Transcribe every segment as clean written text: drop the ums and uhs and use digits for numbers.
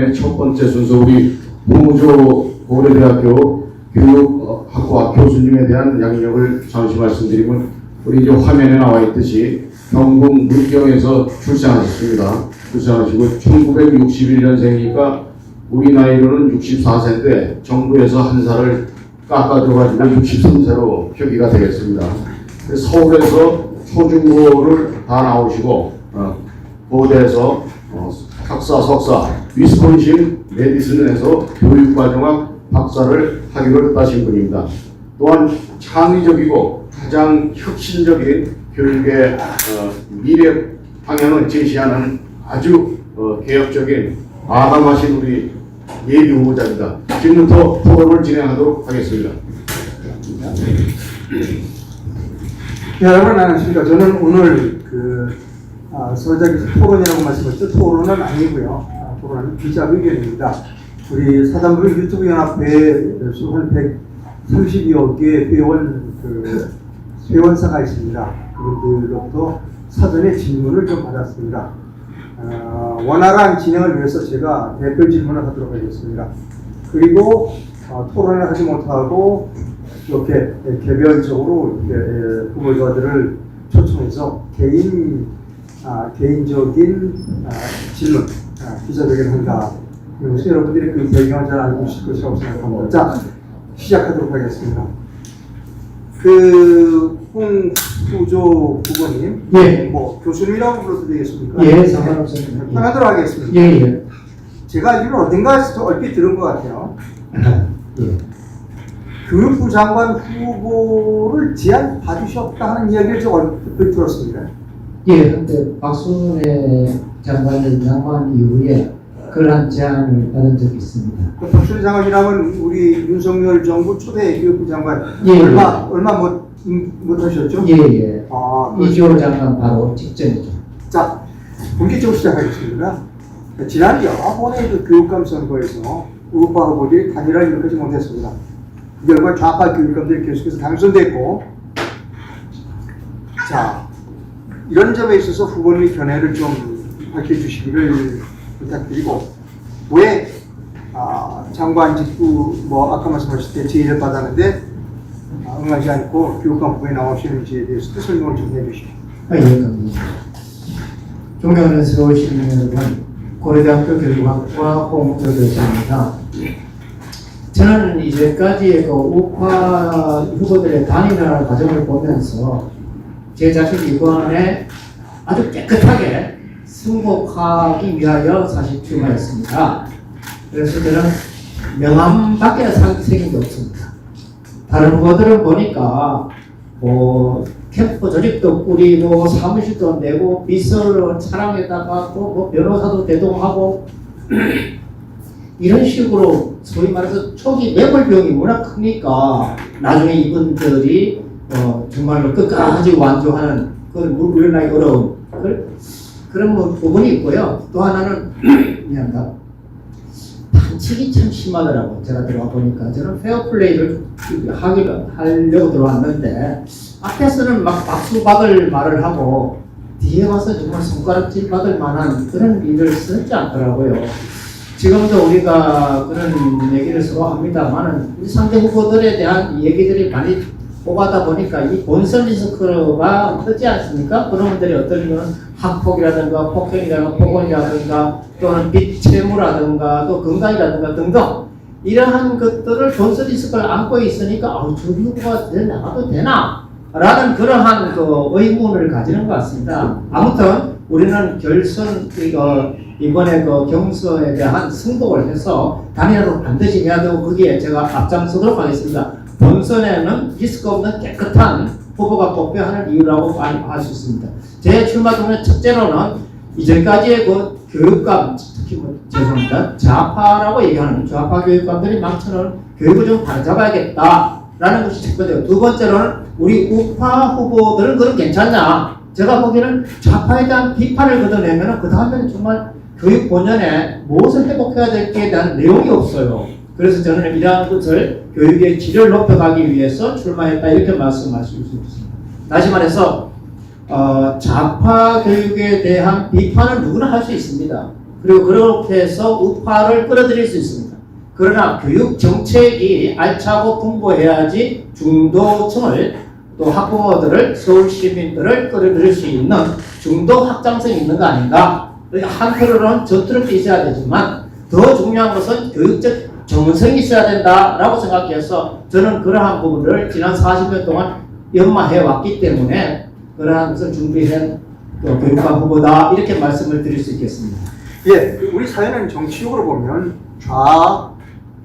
화면의 첫 번째 순서 우리 홍우조 고려대학교 교육학과 교수님에 대한 양력을 잠시 말씀드리면 우리 이제 화면에 나와 있듯이 경북 문경에서 출생하셨습니다. 출생하시고 1961년생이니까 우리 나이로는 64세인데 정부에서 한 살을 깎아줘가지고 63세로 표기가 되겠습니다. 서울에서 초중고를 다 나오시고 고대에서 학사, 석사, 위스콘신 메디슨에서 교육과정학 박사를 학위를 따신 분입니다. 또한 창의적이고 가장 혁신적인 교육의 미래 방향을 제시하는 아주 개혁적인 아담하신 우리 예비 후보자입니다. 지금부터 토론을 진행하도록 하겠습니다. 여러분 안녕하십니까. 저는 오늘 서자께서 토론이라고 말씀하셨죠. 토론은 아니고요. 토론은 기자회견입니다. 우리 사단부의 유튜브 연합회에 한 130여 개의 회원사가 있습니다. 그분들로부터 사전에 질문을 좀 받았습니다. 원활한 진행을 위해서 제가 대표 질문을 하도록 하겠습니다. 그리고 토론을 하지 못하고 이렇게 개별적으로 이렇게 후보자들을 초청해서 개인적인 질문, 기자회견을 한다. 그래서 여러분들이 그 배경을 잘 알고 있을 것이라고 생각합니다. 자, 시작하도록 하겠습니다. 홍우조 후보님, 예. 뭐 교수님이라고 불러도 되겠습니까? 예, 상관없습니다. 하도록 하겠습니다. 예, 예. 제가 알기로 어딘가에서 얼핏 들은 것 같아요. 예. 교육부 장관 후보를 제안 받으셨다 하는 이야기를 좀 얼핏 들었습니다. 예, 근데 박순애 장관을 양반 이후에 그러한 제안을 받은 적이 있습니다. 박순애 장관이라면 우리 윤석열 정부 초대 교육부 장관 예, 얼마 못 하셨죠? 예, 예. 아, 이주호 장관 바로 직전이죠. 자, 본격적으로 시작하겠습니다. 지난 여러 번의 그 교육감 선거에서 우파 후보들이 단일화를 이룩하지 못했습니다. 그 결과 좌파 교육감들이 계속해서 당선됐고, 자, 이런 점에 있어서 후보님의 견해를 좀 밝혀주시기를 부탁드리고, 왜 장관 직부 뭐 아까 말씀하실 때 제의를 받았는데 응하지 않고 교육감 후보에 나오시는지에 대해서도 설명을 좀 해주십시오. 예, 감사합니다. 존경하는 서울 시민 여러분, 고려대학교 교육학과 홍우조 교수입니다. 저는 이제까지의 그 우파 후보들의 단일화 과정을 보면서 제 자신 이번에 아주 깨끗하게 승복하기 위하여 사실 출마했습니다. 그래서 저는 명함밖에 생긴 게 없습니다. 다른 후보들은 보니까 뭐 캠프 조직도 꾸리고 사무실도 내고 비서를 차량에다가 또 뭐 변호사도 대동하고 이런 식으로 소위 말해서 초기 매몰병이 워낙 크니까 나중에 이분들이 정말로 끝까지 완주하는 그걸 물러나기 어려운 그런 부분이 있고요. 또 하나는 미안합니다. 반칙이 참 심하더라고. 제가 들어와 보니까 저는 페어플레이를 하려고 들어왔는데 앞에서는 막 박수 받을 말을 하고 뒤에 와서 정말 손가락질 받을 만한 그런 일을 쓰지 않더라고요. 지금도 우리가 그런 얘기를 서로 합니다만은 우리 상대 후보들에 대한 얘기들이 많이 오가다 보니까 이 본선 리스크가 크지 않습니까? 그런 분들이 어떤 경우는 학폭이라든가 폭행이라든가 폭언이라든가 또는 빚 채무라든가 또 건강이라든가 등등 이러한 것들을 본선 리스크를 안고 있으니까 저 후보가 나가도 되나? 라는 그러한 의문을 가지는 것 같습니다. 아무튼 우리는 결선 이번에 경선에 대한 승복을 해서 단일화로 반드시 해야 되고 거기에 제가 앞장서도록 하겠습니다. 본선에는 리스크 없는 깨끗한 후보가 뽑혀하는 이유라고 할 수 있습니다. 제 출마 동의 첫째로는 이전까지의 교육감, 특히 죄송합니다. 좌파라고 얘기하는 좌파 교육감들이 많지는 교육을 좀 바로잡아야겠다라는 것이 첫 번째고, 두 번째로는 우리 우파 후보들은 그럼 괜찮냐? 제가 보기에는 좌파에 대한 비판을 걷어내면 그 다음에는 정말 교육 본연에 무엇을 회복해야 될지에 대한 내용이 없어요. 그래서 저는 이러한 것을 교육의 질을 높여가기 위해서 출마했다 이렇게 말씀하실 수 있습니다. 다시 말해서 좌파 교육에 대한 비판은 누구나 할 수 있습니다. 그리고 그렇게 해서 우파를 끌어들일 수 있습니다. 그러나 교육 정책이 알차고 풍부해야지 중도층을 또 학부모들을 서울 시민들을 끌어들일 수 있는 중도 확장성이 있는 거 아닌가? 한편으로는 저트롭게 있어야 되지만 더 중요한 것은 교육적 정성이 있어야 된다라고 생각해서 저는 그러한 부분을 지난 40년 동안 연마해 왔기 때문에 그러한 것을 준비한 교육감 후보다 이렇게 말씀을 드릴 수 있겠습니다. 예, 우리 사회는 정치적으로 보면 좌,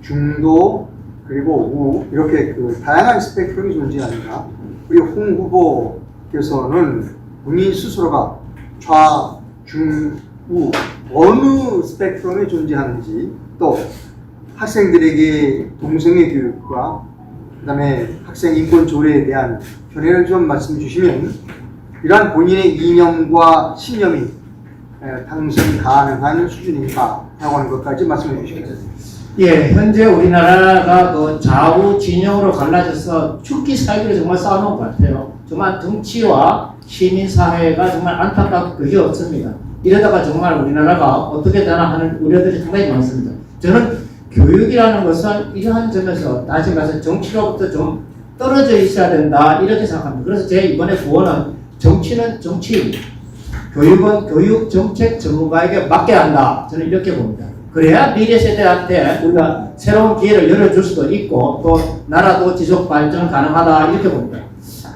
중도, 그리고 우 이렇게 그 다양한 스펙트럼이 존재합니다. 우리 홍 후보께서는 본인 스스로가 좌, 중, 우 어느 스펙트럼에 존재하는지 또 학생들에게 동성애 교육과 그다음에 학생 인권 조례에 대한 견해를 좀 말씀해 주시면 이러한 본인의 이념과 신념이 당선 가능한 수준인가 하고 하는 것까지 말씀해 주시겠습니다. 예, 현재 우리나라가 그 좌우 진영으로 갈라져서 죽기 살기로 정말 싸우는 것 같아요. 정말 정치와 시민사회가 정말 안타깝고 그게 없습니다. 이러다가 정말 우리나라가 어떻게 되나 하는 우려들이 상당히 많습니다. 저는 교육이라는 것은 이러한 점에서 다시 말해서 정치로부터 좀 떨어져 있어야 된다 이렇게 생각합니다. 그래서 제 이번에 구호는 정치는 정치인, 교육은 교육 정책 전문가에게 맡겨야 한다. 저는 이렇게 봅니다. 그래야 미래 세대한테 우리가 새로운 기회를 열어줄 수도 있고 또 나라도 지속 발전 가능하다 이렇게 봅니다.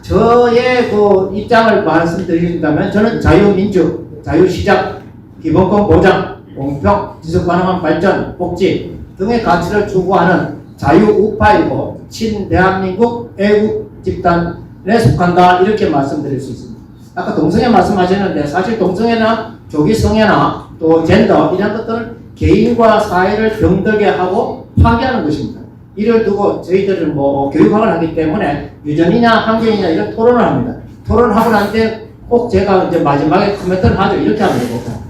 저의 그 입장을 말씀드린다면 저는 자유민주, 자유시장, 기본권 보장, 공평, 지속 가능한 발전, 복지 등의 가치를 추구하는 자유우파이고 친대한민국 애국 집단에 속한다 이렇게 말씀드릴 수 있습니다. 아까 동성애 말씀하셨는데 사실 동성애나 조기성애나 또 젠더 이런 것들은 개인과 사회를 병들게 하고 파괴하는 것입니다. 이를 두고 저희들은 뭐 교육학을 하기 때문에 유전이냐 환경이냐 이런 토론을 합니다. 토론하고 난 뒤에 꼭 제가 이제 마지막에 코멘트를 하죠. 이렇게 하는 거고.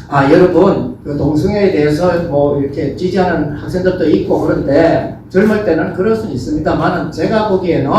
아, 여러분, 그 동성애에 대해서 뭐 이렇게 지지하는 학생들도 있고 그런데 젊을 때는 그럴 수는 있습니다만 제가 보기에는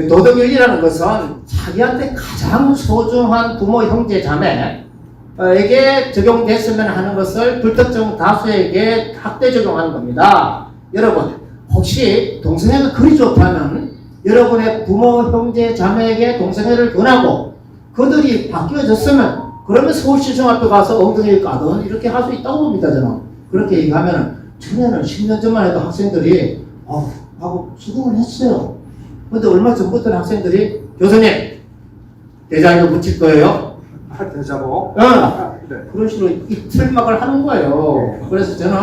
도덕윤리라는 것은 자기한테 가장 소중한 부모, 형제, 자매에게 적용됐으면 하는 것을 불특정 다수에게 학대 적용하는 겁니다. 여러분, 혹시 동성애가 그리 좋다면 여러분의 부모, 형제, 자매에게 동성애를 권하고 그들이 바뀌어졌으면 그러면 서울시청 앞에 가서 엉덩이를 까든 이렇게 할 수 있다고 봅니다. 저는 그렇게 얘기하면은 전에는 10년 전만 해도 학생들이 하고 수긍을 했어요. 근데 얼마 전부터는 학생들이 교수님 대자이로 붙일 거예요. 대자보. 네. 그런 식으로 이틀막을 하는 거예요. 그래서 저는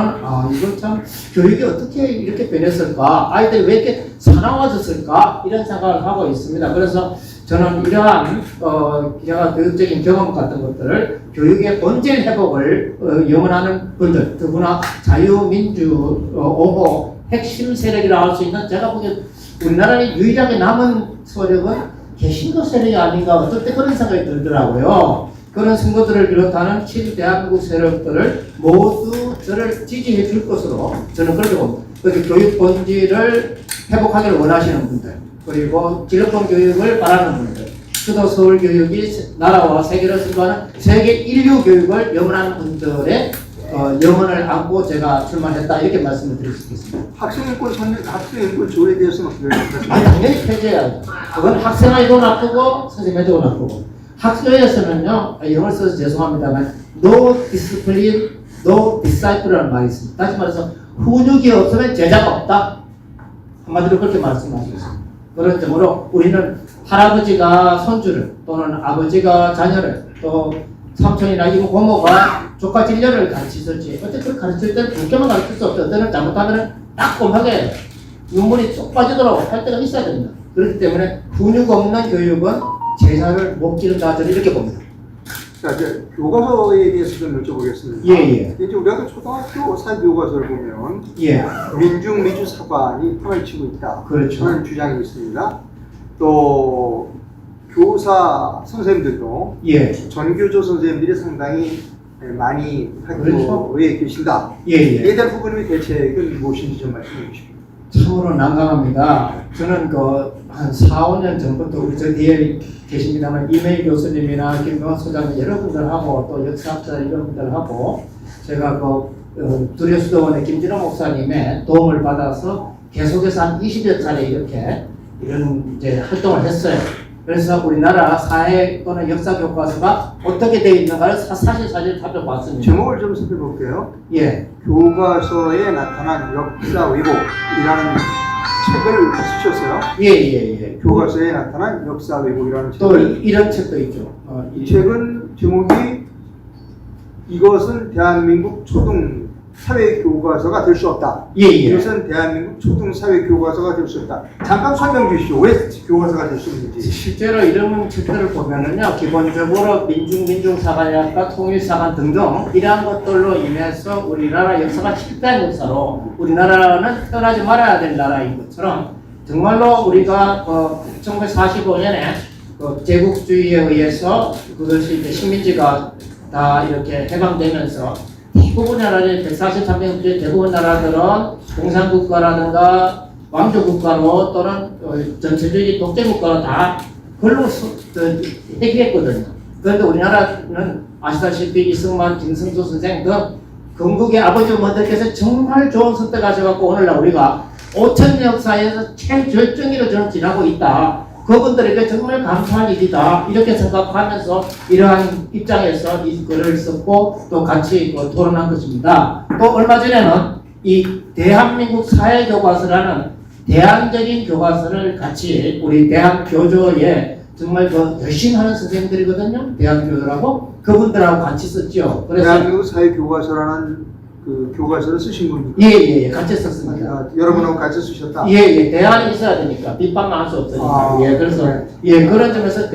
이건 참 교육이 어떻게 이렇게 변했을까, 아이들이 왜 이렇게 사나워졌을까 이런 생각을 하고 있습니다. 그래서 저는 이러한 제가 교육적인 경험 같은 것들을 교육의 본질 회복을 염원하는 분들, 더구나 자유민주 옹호 핵심 세력이라고 할 수 있는 제가 보기엔 우리나라에 유일하게 남은 세력은 개신교 세력이 아닌가 어떨 때 그런 생각이 들더라고요. 그런 선거들을 비롯하는 친대한민국 세력들을 모두 저를 지지해 줄 것으로 저는 그렇게 봅니다. 그래서 교육 본질을 회복하기를 원하시는 분들, 그리고 진로권 교육을 바라는 분들, 수도 서울 교육이 나라와 세계를 선도하는 세계 인류 교육을 염원하는 분들의 염원을 안고 제가 출마했다 이렇게 말씀을 드릴 수 있겠습니다. 학생인권 조례에 대해서는 어떻게 생각하십니까? 당연히 폐지해야죠. 그건 학생에도 나쁘고 선생님에도 나쁘고. 학교에서는요, 영어를 써서 죄송합니다만 no discipline, no disciple라는 말이 있습니다. 다시 말해서 훈육이 없으면 제자가 없다. 한마디로 그렇게 말씀하시겠습니다. 그런 점으로 우리는 할아버지가 손주를 또는 아버지가 자녀를 또 삼촌이나 이모 고모가 조카 진료를 가르치듯이 어떻게 그걸 가르칠 때는 두께만 가르칠 수 없죠. 어때는 잘못하면 따끔하게 눈물이 쏙 빠지도록 할 때가 있어야 됩니다. 그렇기 때문에 훈육 없는 교육은 제자를 못 기른다 저는 이렇게 봅니다. 자, 이제 교과서에 대해서 좀 여쭤보겠습니다. 예. 이제 우리가 초등학교 사교과서를 보면 예. 민중미주 사관이 판을 치고 있다. 그렇죠. 그런 주장이 있습니다. 또 교사 선생님들도 예. 전교조 선생님들이 상당히 많이 학교에 그렇죠. 계신다. 예. 이에 대한 부분의 대책은 무엇인지 좀 말씀해 주십시오. 참으로 난감합니다. 저는 한 4, 5년 전부터 우리 저 뒤에 계십니다만 이메일 교수님이나 김병환 소장님 여러분들하고 또 역사학자 이런 분들하고 제가 두려수도원의 김진호 목사님의 도움을 받아서 계속해서 한 20여 차례 이런 이제 활동을 했어요. 그래서 우리나라 사회 또는 역사 교과서가 어떻게 되어 있는가를 사실 살펴봤습니다. 제목을 좀 살펴볼게요. 예. 교과서에 나타난 역사 왜곡이라는 책을 쓰셨어요. 예. 교과서에 나타난 역사 왜곡이라는 또 책을. 이런 책도 있죠. 이 책은 제목이 이것은 대한민국 초등 사회 교과서가 될 수 없다. 예. 이것은 대한민국 초등 사회 교과서가 될 수 없다. 잠깐 설명 주시죠. 왜 교과서가 될 수 있는지. 실제로 이런 책들을 보면은요, 기본적으로 민중사관학과 통일사관 등등 이러한 것들로 인해서 우리나라 역사가 실패한 역사로 우리나라는 떠나지 말아야 될 나라인 것처럼 정말로 우리가 1945년에 제국주의에 의해서 그것이 이제 식민지가 다 이렇게 해방되면서 대부분 나라들 143개 중에 대부분 나라들은 공산국가라든가 왕조국가로 또는 전체주의 독재국가로 다 그걸로 해결했거든요. 그런데 우리나라는 아시다시피 이승만, 김승조 선생 등 건국의 아버지 어머니들께서 정말 좋은 선택하셔갖고 오늘날 우리가 5천 역사에서 최절정기로 저는 지나고 있다. 그분들에게 정말 감사할 일이다. 이렇게 생각하면서 이러한 입장에서 이 글을 썼고 또 같이 토론한 것입니다. 또 얼마 전에는 이 대한민국 사회교과서라는 대안적인 교과서를 같이 우리 대한교조에 정말 열심히 하는 선생님들이거든요. 대한교조라고 그분들하고 같이 썼죠. 그래서 대한민국 사회교과서라는 그 교과서를 쓰신 겁니까? 예, 같이 썼습니다. 여러분하고 같이 쓰셨다? 예, 대안이 있어야 되니까 빗방만 할 수 없으니까. 그래서 그런 점에서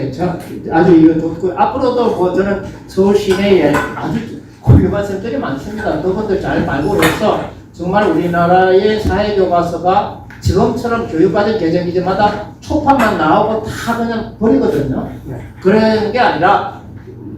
아주 이거 좋고 앞으로도 저는 서울 시내에 아주 훌륭한 선생들이 많습니다. 그분들 잘 발굴해서 정말 우리나라의 사회교과서가 지금처럼 교육과정 개정기제마다 초판만 나오고 다 그냥 버리거든요. 그런 게 아니라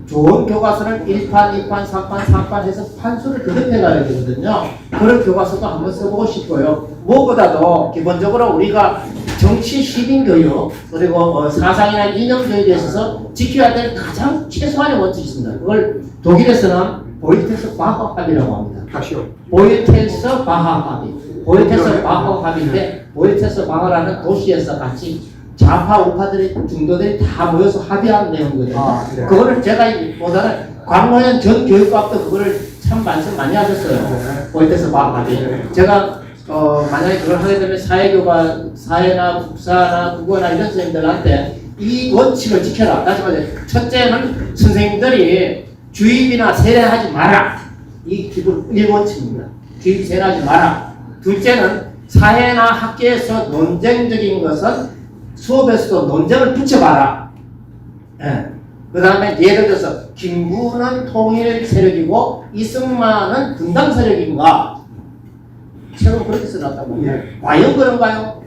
좋은 교과서는 1판, 2판, 4판, 4판 해서 판수를 그렇게 가야 되거든요. 그런 교과서도 한번 써보고 싶고요. 무엇보다도 기본적으로 우리가 정치 시민교육 그리고 사상이나 이념교육에 있어서 지켜야 될 가장 최소한의 원칙이 있습니다. 그걸 독일에서는 보이테스 바허 합의라고 합니다. 다시요. 보이테스 바허 합의. 보이테스 바허 합의인데 보이테스 바허라는 도시에서 같이 좌파 우파들이 중도들이 다 모여서 합의한 내용이거든요. 네. 그거를 제가 보다는 광노현 전 교육과학도 그거를 참 말씀 많이 하셨어요. 보이테스 바허 합의. 제가 만약에 그걸 하게 되면 사회나 국사나 국어나 이런 선생님들한테 이 원칙을 지켜라. 다시 말해 첫째는 선생님들이 주입이나 세례하지 마라. 이 기본 1원칙입니다. 주입 세례하지 마라. 둘째는 사회나 학계에서 논쟁적인 것은 수업에서도 논쟁을 붙여봐라. 그 다음에 예를 들어서 김구는 통일 세력이고 이승만은 분당 세력인가? 책은 그렇게 써놨다고. 과연 그런가요?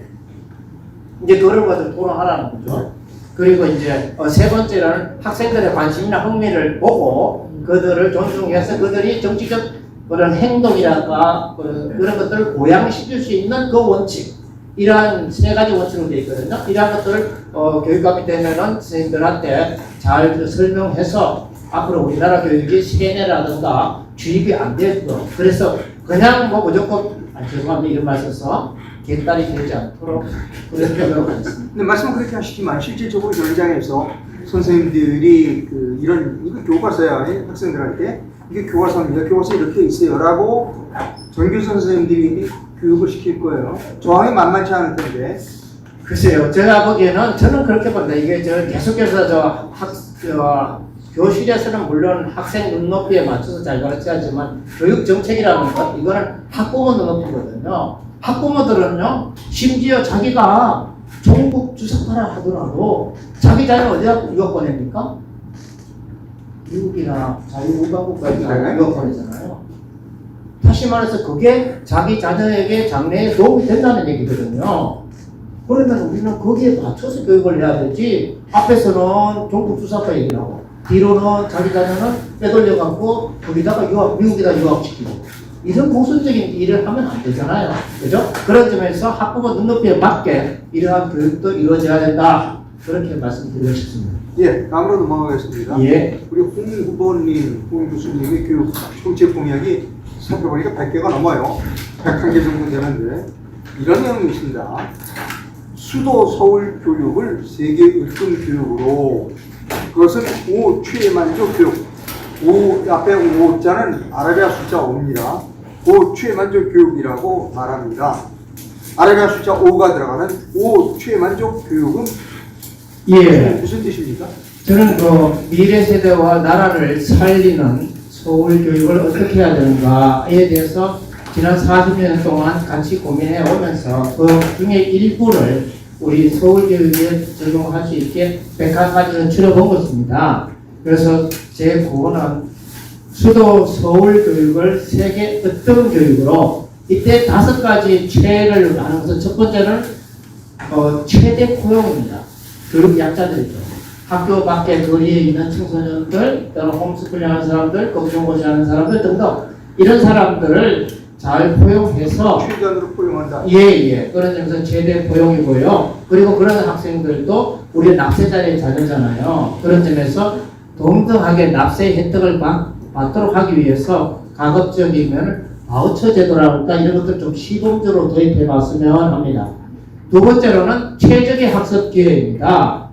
이제 그런 것을 토론하라는 거죠. 그리고 이제 세 번째는 학생들의 관심이나 흥미를 보고 그들을 존중해서 그들이 정치적 그런 행동이라든가 그런 것들을 고양시킬 수 있는 그 원칙. 이러한 세 가지 원칙으로 되어 있거든요. 이러한 것들을 교육감이 되면은 선생님들한테 잘 설명해서 앞으로 우리나라 교육이 시계내라든가 주입이 안 되고 그래서 그냥 무조건 죄송합니다 이런 말 써서 객단이 되지 않도록 그렇게 노력하겠습니다. 근데 말씀은 그렇게 하시지만 실질적으로 현장에서 선생님들이 이거 교과서야 학생들한테 이게 교과서입니다. 교과서 이렇게 있어요라고 전교 선생님들이 교육을 시킬 거예요. 저항이 만만치 않을 텐데. 글쎄요, 제가 보기에는 저는 그렇게 봅니다. 이게 계속해서 교실에서는 물론 학생 눈높이에 맞춰서 잘 가르쳐야지만 교육 정책이라는 것 이거는 학부모 눈높이거든요. 학부모들은요 심지어 자기가 종국 주석하라 하더라도 자기 자녀 어디다 유학 보냅니까? 미국이나 자유우방국가에 유학 보내잖아요. 다시 말해서 그게 자기 자녀에게 장래에 도움이 된다는 얘기거든요. 그러면 우리는 거기에 맞춰서 교육을 해야 되지 앞에서는 종국 주석과 얘기를 하고 뒤로는 자기 자녀는 빼돌려갖고 거기다가 미국에다 유학시키고 이런 모순적인 일을 하면 안 되잖아요. 그죠? 그런 점에서 학부모 눈높이에 맞게 이러한 교육도 이루어져야 된다. 그렇게 말씀드리고 싶습니다. 예, 다음으로 넘어가겠습니다. 예. 우리 홍 후보님, 홍 교수님의 교육 정책 공약이 살펴보니까 100개가 넘어요. 101개 정도 되는데 이런 내용이 있습니다. 수도 서울 교육을 세계 으뜸 교육으로, 그것은 5 최만족 교육. 5 앞에 5자는 아라비아 숫자 5입니다. 5 최만족 교육이라고 말합니다. 아라비아 숫자 5가 들어가는 5 최만족 교육은 예. 무슨 뜻입니까? 저는 그 미래 세대와 나라를 살리는 서울 교육을 어떻게 해야 되는가에 대해서 지난 40년 동안 같이 고민해 오면서 그 중에 일부를 우리 서울 교육에 적용할 수 있게 100가지를 추려본 것입니다. 그래서 제 구호는 수도 서울 교육을 세계 으뜸 교육으로, 이때 5가지 최를 하는 것은, 첫 번째는 최대 포용입니다. 교육 약자들이죠. 학교 밖에 거리에 있는 청소년들, 또는 홈스쿨링 하는 사람들, 검정고시 하는 사람들 등등, 이런 사람들을 잘 포용해서 최대한으로 포용한다. 예. 그런 점에서 최대 포용이고요. 그리고 그런 학생들도 우리 납세자의 자녀잖아요. 그런 점에서 동등하게 납세 혜택을 받도록 하기 위해서 가급적이면 바우처 제도랄까 이런 것들 좀 시범적으로 도입해 봤으면 합니다. 두 번째로는 최적의 학습 기회입니다.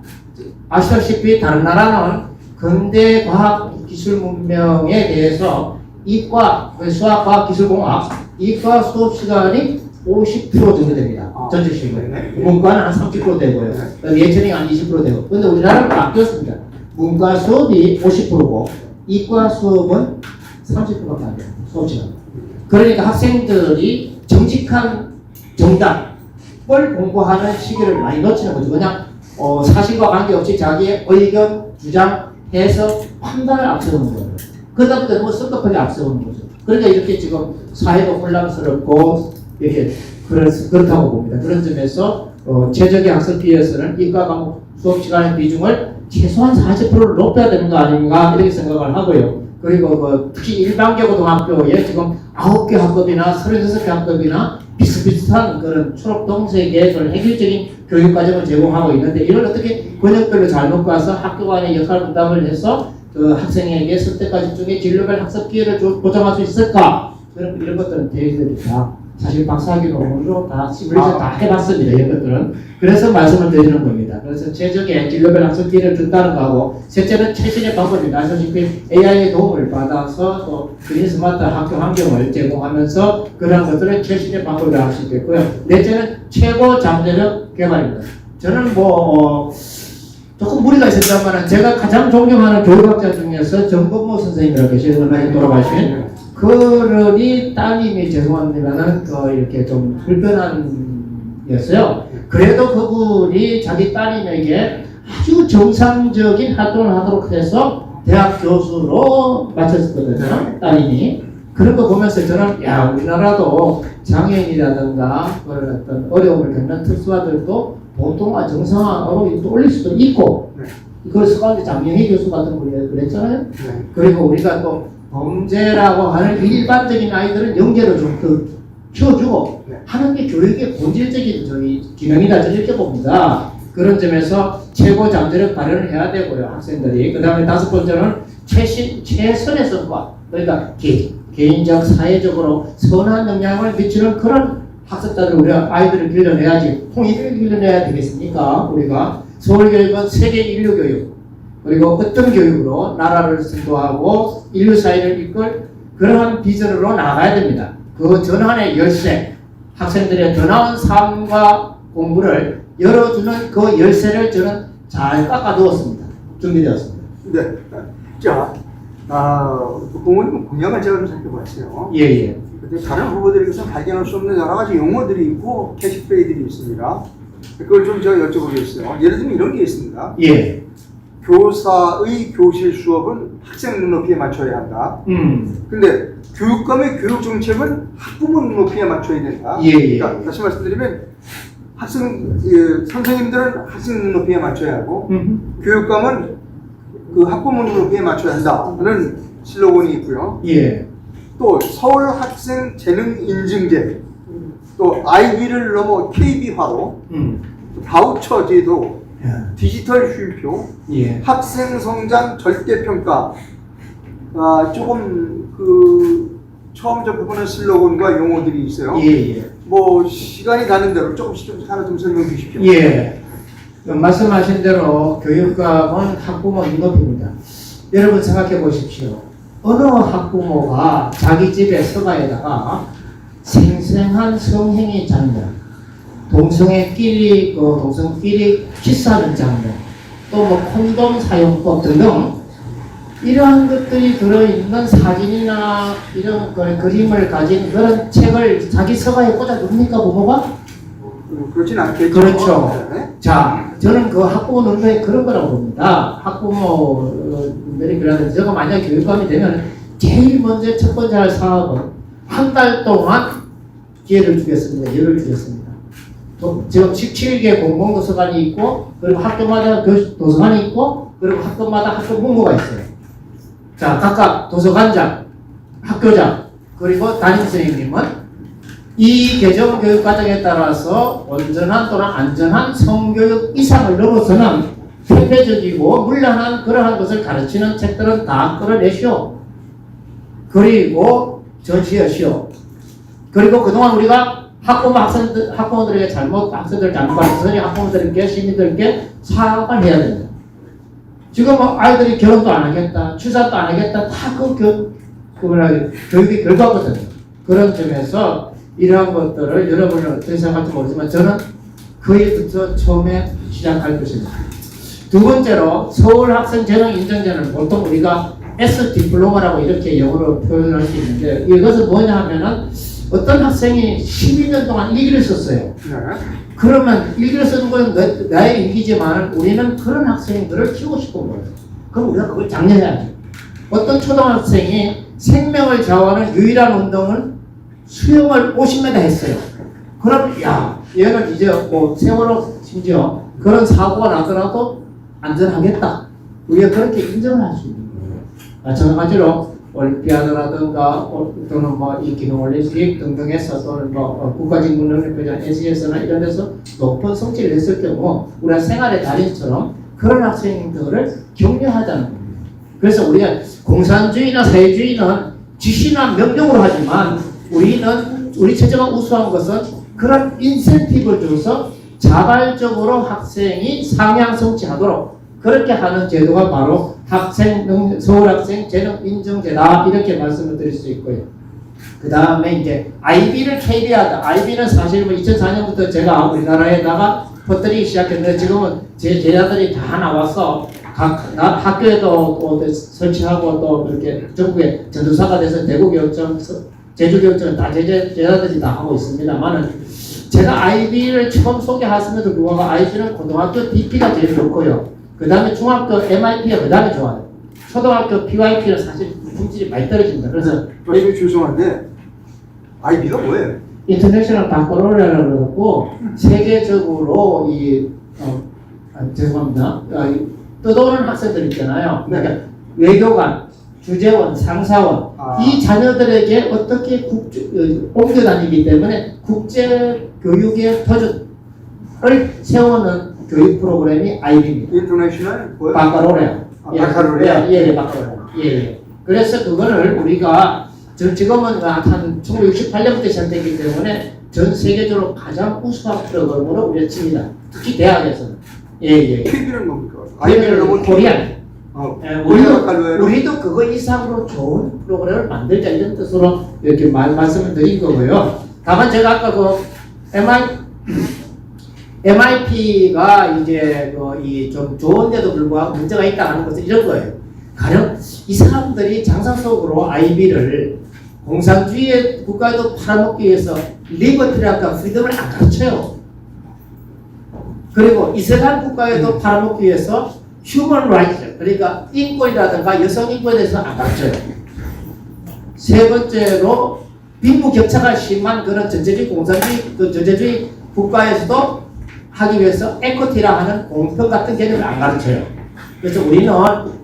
아시다시피 다른 나라는 근대 과학 기술 문명에 대해서 이과, 수학, 과학, 기술, 공학, 이과 수업 시간이 50% 정도 됩니다. 전체식으로. 문과는 한 30% 되고요. 예체능이 한 20% 되고. 근데 우리나라는 바뀌었습니다. 문과 수업이 50%고, 이과 수업은 30%밖에 안 돼요. 수업 시간. 그러니까 학생들이 정직한 정답을 공부하는 시기를 많이 놓치는 거죠. 그냥 사실과 관계없이 자기의 의견, 주장, 해석, 판단을 앞세우는 거예요. 그러다 보니 너무 섭섭하게 앞세우는 거죠. 그러니까 이렇게 지금 사회도 혼란스럽고 이렇게 그렇다고 봅니다. 그런 점에서 최적의 학습 기회에서는 이과 과목 수업 시간의 비중을 최소한 40%를 높여야 되는 거 아닌가 이렇게 생각을 하고요. 그리고 특히 일반계고등학교에 지금 9개 학급이나 36개 학급이나 비슷비슷한 그런 초록동색 계획을 획일적인 교육과정을 제공하고 있는데, 이걸 어떻게 권역별로 잘 놓고 와서 학교 간의 역할 분담을 해서 그 학생에게 선택과정 중에 진로별 학습 기회를 보장할 수 있을까? 이런 것들은 대의들이 다 사실 박사학위 논문으로 다 시뮬레이션 다 해봤습니다. 이런 것들은. 그래서 말씀을 드리는 겁니다. 그래서 최적의 진로별 학습 기회를 준다는 거하고, 셋째는 최신의 방법입니다. 아시다시피 AI의 도움을 받아서 또 그린 스마트 학교 환경을 제공하면서 그런 것들은 최신의 방법을 할 수 있겠고요. 넷째는 최고 잠재력 개발입니다. 저는 조금 무리가 있었지만 제가 가장 존경하는 교육학자 중에서 정건모 선생님이라고 계시는 분이 돌아가신 그러니 따님이 죄송합니다만 이렇게 좀 불편한이었어요. 그래도 그분이 자기 따님에게 아주 정상적인 활동을 하도록 해서 대학 교수로 마쳤거든요. 따님이. 그런 거 보면서 저는 우리나라도 장애인이라든가 그런 어떤 어려움을 겪는 특수화들도 보통화 정상화로 또 올릴 수도 있고, 그걸 서강대 장명희 교수 같은 분이 그랬잖아요. 그리고 우리가 또 범죄라고 하는 일반적인 아이들은 영재로 좀 더 키워주고 하는 게 교육의 본질적인 저희 기능이다, 저는 이렇게 봅니다. 그런 점에서 최고 잠재력 발현을 해야 되고요, 학생들이. 그 다음에 5번째는 최선의 성과, 그러니까 개인적, 사회적으로 선한 영향을 미치는 그런 학습자들, 우리가 아이들을 길러내야지. 통일을 길러내야 되겠습니까? 우리가 서울교육은 세계 인류 교육, 그리고 어떤 교육으로 나라를 선도하고 인류 사회를 이끌 그러한 비전으로 나가야 됩니다. 그 전환의 열쇠, 학생들의 더 나은 삶과 공부를 열어주는 그 열쇠를 저는 잘 깎아두었습니다. 준비되었습니다. 네. 자, 부모님 공약을 제가 좀 살펴봤어요. 예. 근데 다른 후보들에게서 발견할 수 없는 여러 가지 용어들이 있고 캐치프레이들이 있습니다. 그걸 좀 제가 여쭤보겠어요. 예를 들면 이런 게 있습니다. 예. 교사의 교실 수업은 학생 눈높이에 맞춰야 한다. 근데 교육감의 교육 정책은 학부모 눈높이에 맞춰야 된다. 그러니까 다시 말씀드리면 선생님들은 학생 눈높이에 맞춰야 하고 교육감은 그 학부모 눈높이에 맞춰야 한다는 슬로건이 있고요. 예. 또 서울 학생 재능 인증제, 또 IB를 넘어 KB화로 바우처 제도, 디지털 쉼표, 예. 학생 성장 절대평가, 조금 처음 접근하는 슬로건과 용어들이 있어요. 예. 뭐 시간이 가는 대로 조금씩 하나 좀 설명해 주십시오. 예. 말씀하신 대로 교육감은 학부모 눈높이입니다. 여러분 생각해 보십시오. 어느 학부모가 자기 집에 서가에다가 생생한 성행위 장면, 동성애끼리 키스하는 장면, 또 뭐 콘돔 사용법 등등 이러한 것들이 들어있는 사진이나 이런 그림을 가진 그런 책을 자기 서가에 꽂아둡니까 부모가? 그렇진 않겠죠. 그렇죠. 네. 자, 저는 그 학부모 논조에 그런 거라고 봅니다. 학부모들이 그러는데 제가 만약 교육감이 되면 제일 먼저 첫 번째 할 사업은 한 달 동안 기회를 주겠습니다. 열을 주겠습니다. 지금 17개 공공도서관이 있고 그리고 학교마다 도서관이 있고 그리고 학교마다 학교 본부가 있어요. 자, 각각 도서관장, 학교장, 그리고 담임선생님은 이 개정교육과정에 따라서 온전한 또는 안전한 성교육 이상을 넘어서는 폐쇄적이고 문란한 그러한 것을 가르치는 책들은 다 끌어내시오. 그리고 전시하시오. 그리고 그동안 우리가 학부모들에게 학생들 잘못 가르쳐서 학부모들에게 시민들에게 사과를 해야 됩니다. 지금 아이들이 결혼도 안 하겠다, 출산도 안 하겠다, 다 교육의 결과거든요. 그런 점에서 이러한 것들을 여러분은 어떻게 생각할지 모르지만 저는 거기부터 처음에 시작할 것입니다. 두 번째로 서울 학생 재능 인증제는 보통 우리가 S 디플로마라고 이렇게 영어로 표현할 수 있는데 이것은 뭐냐 하면은 어떤 학생이 12년 동안 일기를 썼어요. 네. 그러면 일기를 쓰는 건 나의 일기지만 우리는 그런 학생들을 키우고 싶은 거예요. 그럼 우리가 그걸 장려해야죠. 어떤 초등학생이 생명을 좌우하는 유일한 운동은 수영을 50m 했어요. 그럼 야 얘는 이제 뭐 세월호 심지어 그런 사고가 나더라도 안전하겠다. 우리가 그렇게 인정을 할 수 있는 거예요. 마찬가지로 올림피아드라든가 또는 뭐 이 기능올림픽 등등에서 또는 뭐 국가직무능력표준 NCS나 이런 데서 높은 성취를 했을 경우 우리가 생활의 달인처럼 그런 학생들을 격려하자는 겁니다. 그래서 우리가 공산주의나 사회주의는 지시나 명령으로 하지만 우리 체제가 우수한 것은 그런 인센티브를 줘서 자발적으로 학생이 상향 성취하도록 그렇게 하는 제도가 바로 서울학생 재능 인증제다 이렇게 말씀을 드릴 수 있고요. 그 다음에 이제 IB를 KB하다. IB는 사실 뭐 2004년부터 제가 우리나라에다가 퍼뜨리기 시작했는데 지금은 제 제자들이 다 나와서 각 학교에도 또 설치하고 또 이렇게 전국에 전도사가 돼서 대구교육청, 제주교육청 다 제자들이 다 하고 있습니다만은 제가 IB를 처음 소개했음에도 불구하고 IB는 고등학교 DP가 제일 좋고요. 그 다음에 중학교 MIP가 그 다음에 좋아요. 초등학교 PYP는 사실 품질이 많이 떨어집니다. 그래서 죄송한데 IB가 뭐예요? 인터내셔널 바ccalaureate라고 그러고 세계적으로 죄송합니다. 떠도는 학생들 있잖아요. 그러니까 외교관, 주재원, 상사원 이 자녀들에게 어떻게 옮겨 다니기 때문에 국제 교육의 터전을 세우는 교육 프로그램이 IB입니다. 인터내셔널 뭐예요? 바ccalaureate. 바ccalaureate. 예, 바ccalaureate. 예. 그래서 그거를 우리가 지금은 한 1968년부터 시작됐기 때문에 전 세계적으로 가장 우수한 프로그램으로 우리가 칩니다. 특히 대학에서는. 예. KB는 뭡니까? IB를 넘은 코리안. 코리안 우리도 그거 이상으로 좋은 프로그램을 만들자 이런 뜻으로 이렇게 말씀을 드린 거고요. 다만 제가 아까 그 MIP가 이제 좀 좋은데도 불구하고 문제가 있다 하는 것은 이런 거예요. 가령 이 사람들이 장사 속으로 IB를 공산주의의 국가에도 팔아먹기 위해서 리버티라든가 프리덤을 안 가르쳐요. 그리고 이슬람 국가에도 팔아먹기 위해서 휴먼 라이트, 그러니까 인권이라든가 여성 인권에 대해서 안 가르쳐요. 세 번째로 빈부격차가 심한 그런 전제주의 국가에서도 하기 위해서 에코티라 하는 공평 같은 개념을 안 가르쳐요. 그래서 우리는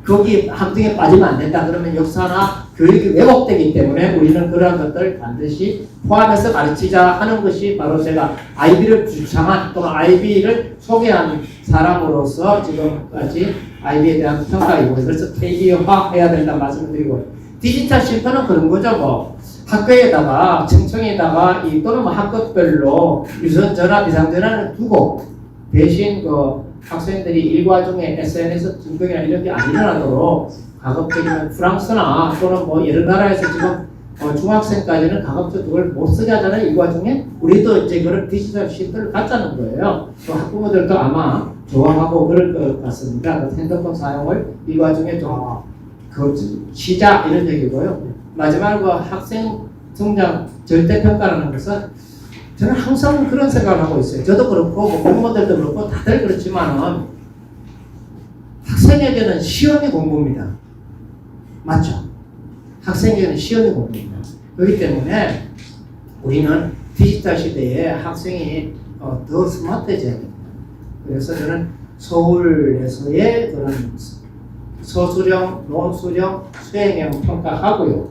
거기 함정에 빠지면 안 된다. 그러면 역사나 교육이 왜곡되기 때문에 우리는 그러한 것들을 반드시 포함해서 가르치자 하는 것이 바로 제가 IB를 주창한 또는 IB를 소개한 사람으로서 지금까지 IB에 대한 평가이고, 그래서 KB화해야 된다는 말씀을 드리고, 디지털 실패는 그런 거죠. 뭐 학교에다가 청청에다가 또는 뭐 학급별로 유선 전화, 비상 전화를 두고 대신 그 학생들이 일과 중에 SNS 등등이나 이런 게 안 일어나도록 가급적이면 프랑스나 또는 뭐 여러 나라에서 지금 중학생까지는 가급적 그걸 못 쓰게 하잖아요. 일과 중에 우리도 이제 그런 디지털 시스템을 갖자는 거예요. 또 학부모들도 아마 좋아하고 그럴 것 같습니다. 그 핸드폰 사용을 일과 중에 좀 시작 이런 얘기고요. 마지막으로 학생 성장 절대평가라는 것은 저는 항상 그런 생각을 하고 있어요. 저도 그렇고 공무원들도 그렇고 다들 그렇지만은 학생에게는 시험이 공부입니다. 맞죠? 학생에게는 시험이 공부입니다. 그렇기 때문에 우리는 디지털 시대에 학생이 더 스마트해져야 됩니다. 그래서 저는 서울에서의 그런 서술형, 논술형, 수행형 평가하고요.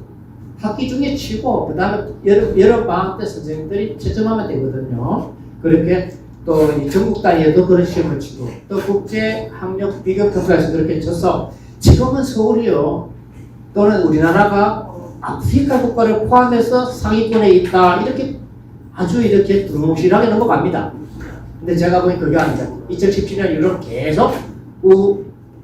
학기 중에 치고 그 다음에 여러 방학 때 선생님들이 채점하면 되거든요. 그렇게 또 이 전국 단위에도 그런 시험을 치고 또 국제 학력 비교 평가에서 그렇게 쳐서 지금은 서울이요 또는 우리나라가 아프리카 국가를 포함해서 상위권에 있다 이렇게 아주 이렇게 두루뭉실하게 넘어갑니다. 근데 제가 보니 그게 아니다. 2017년 이후로 계속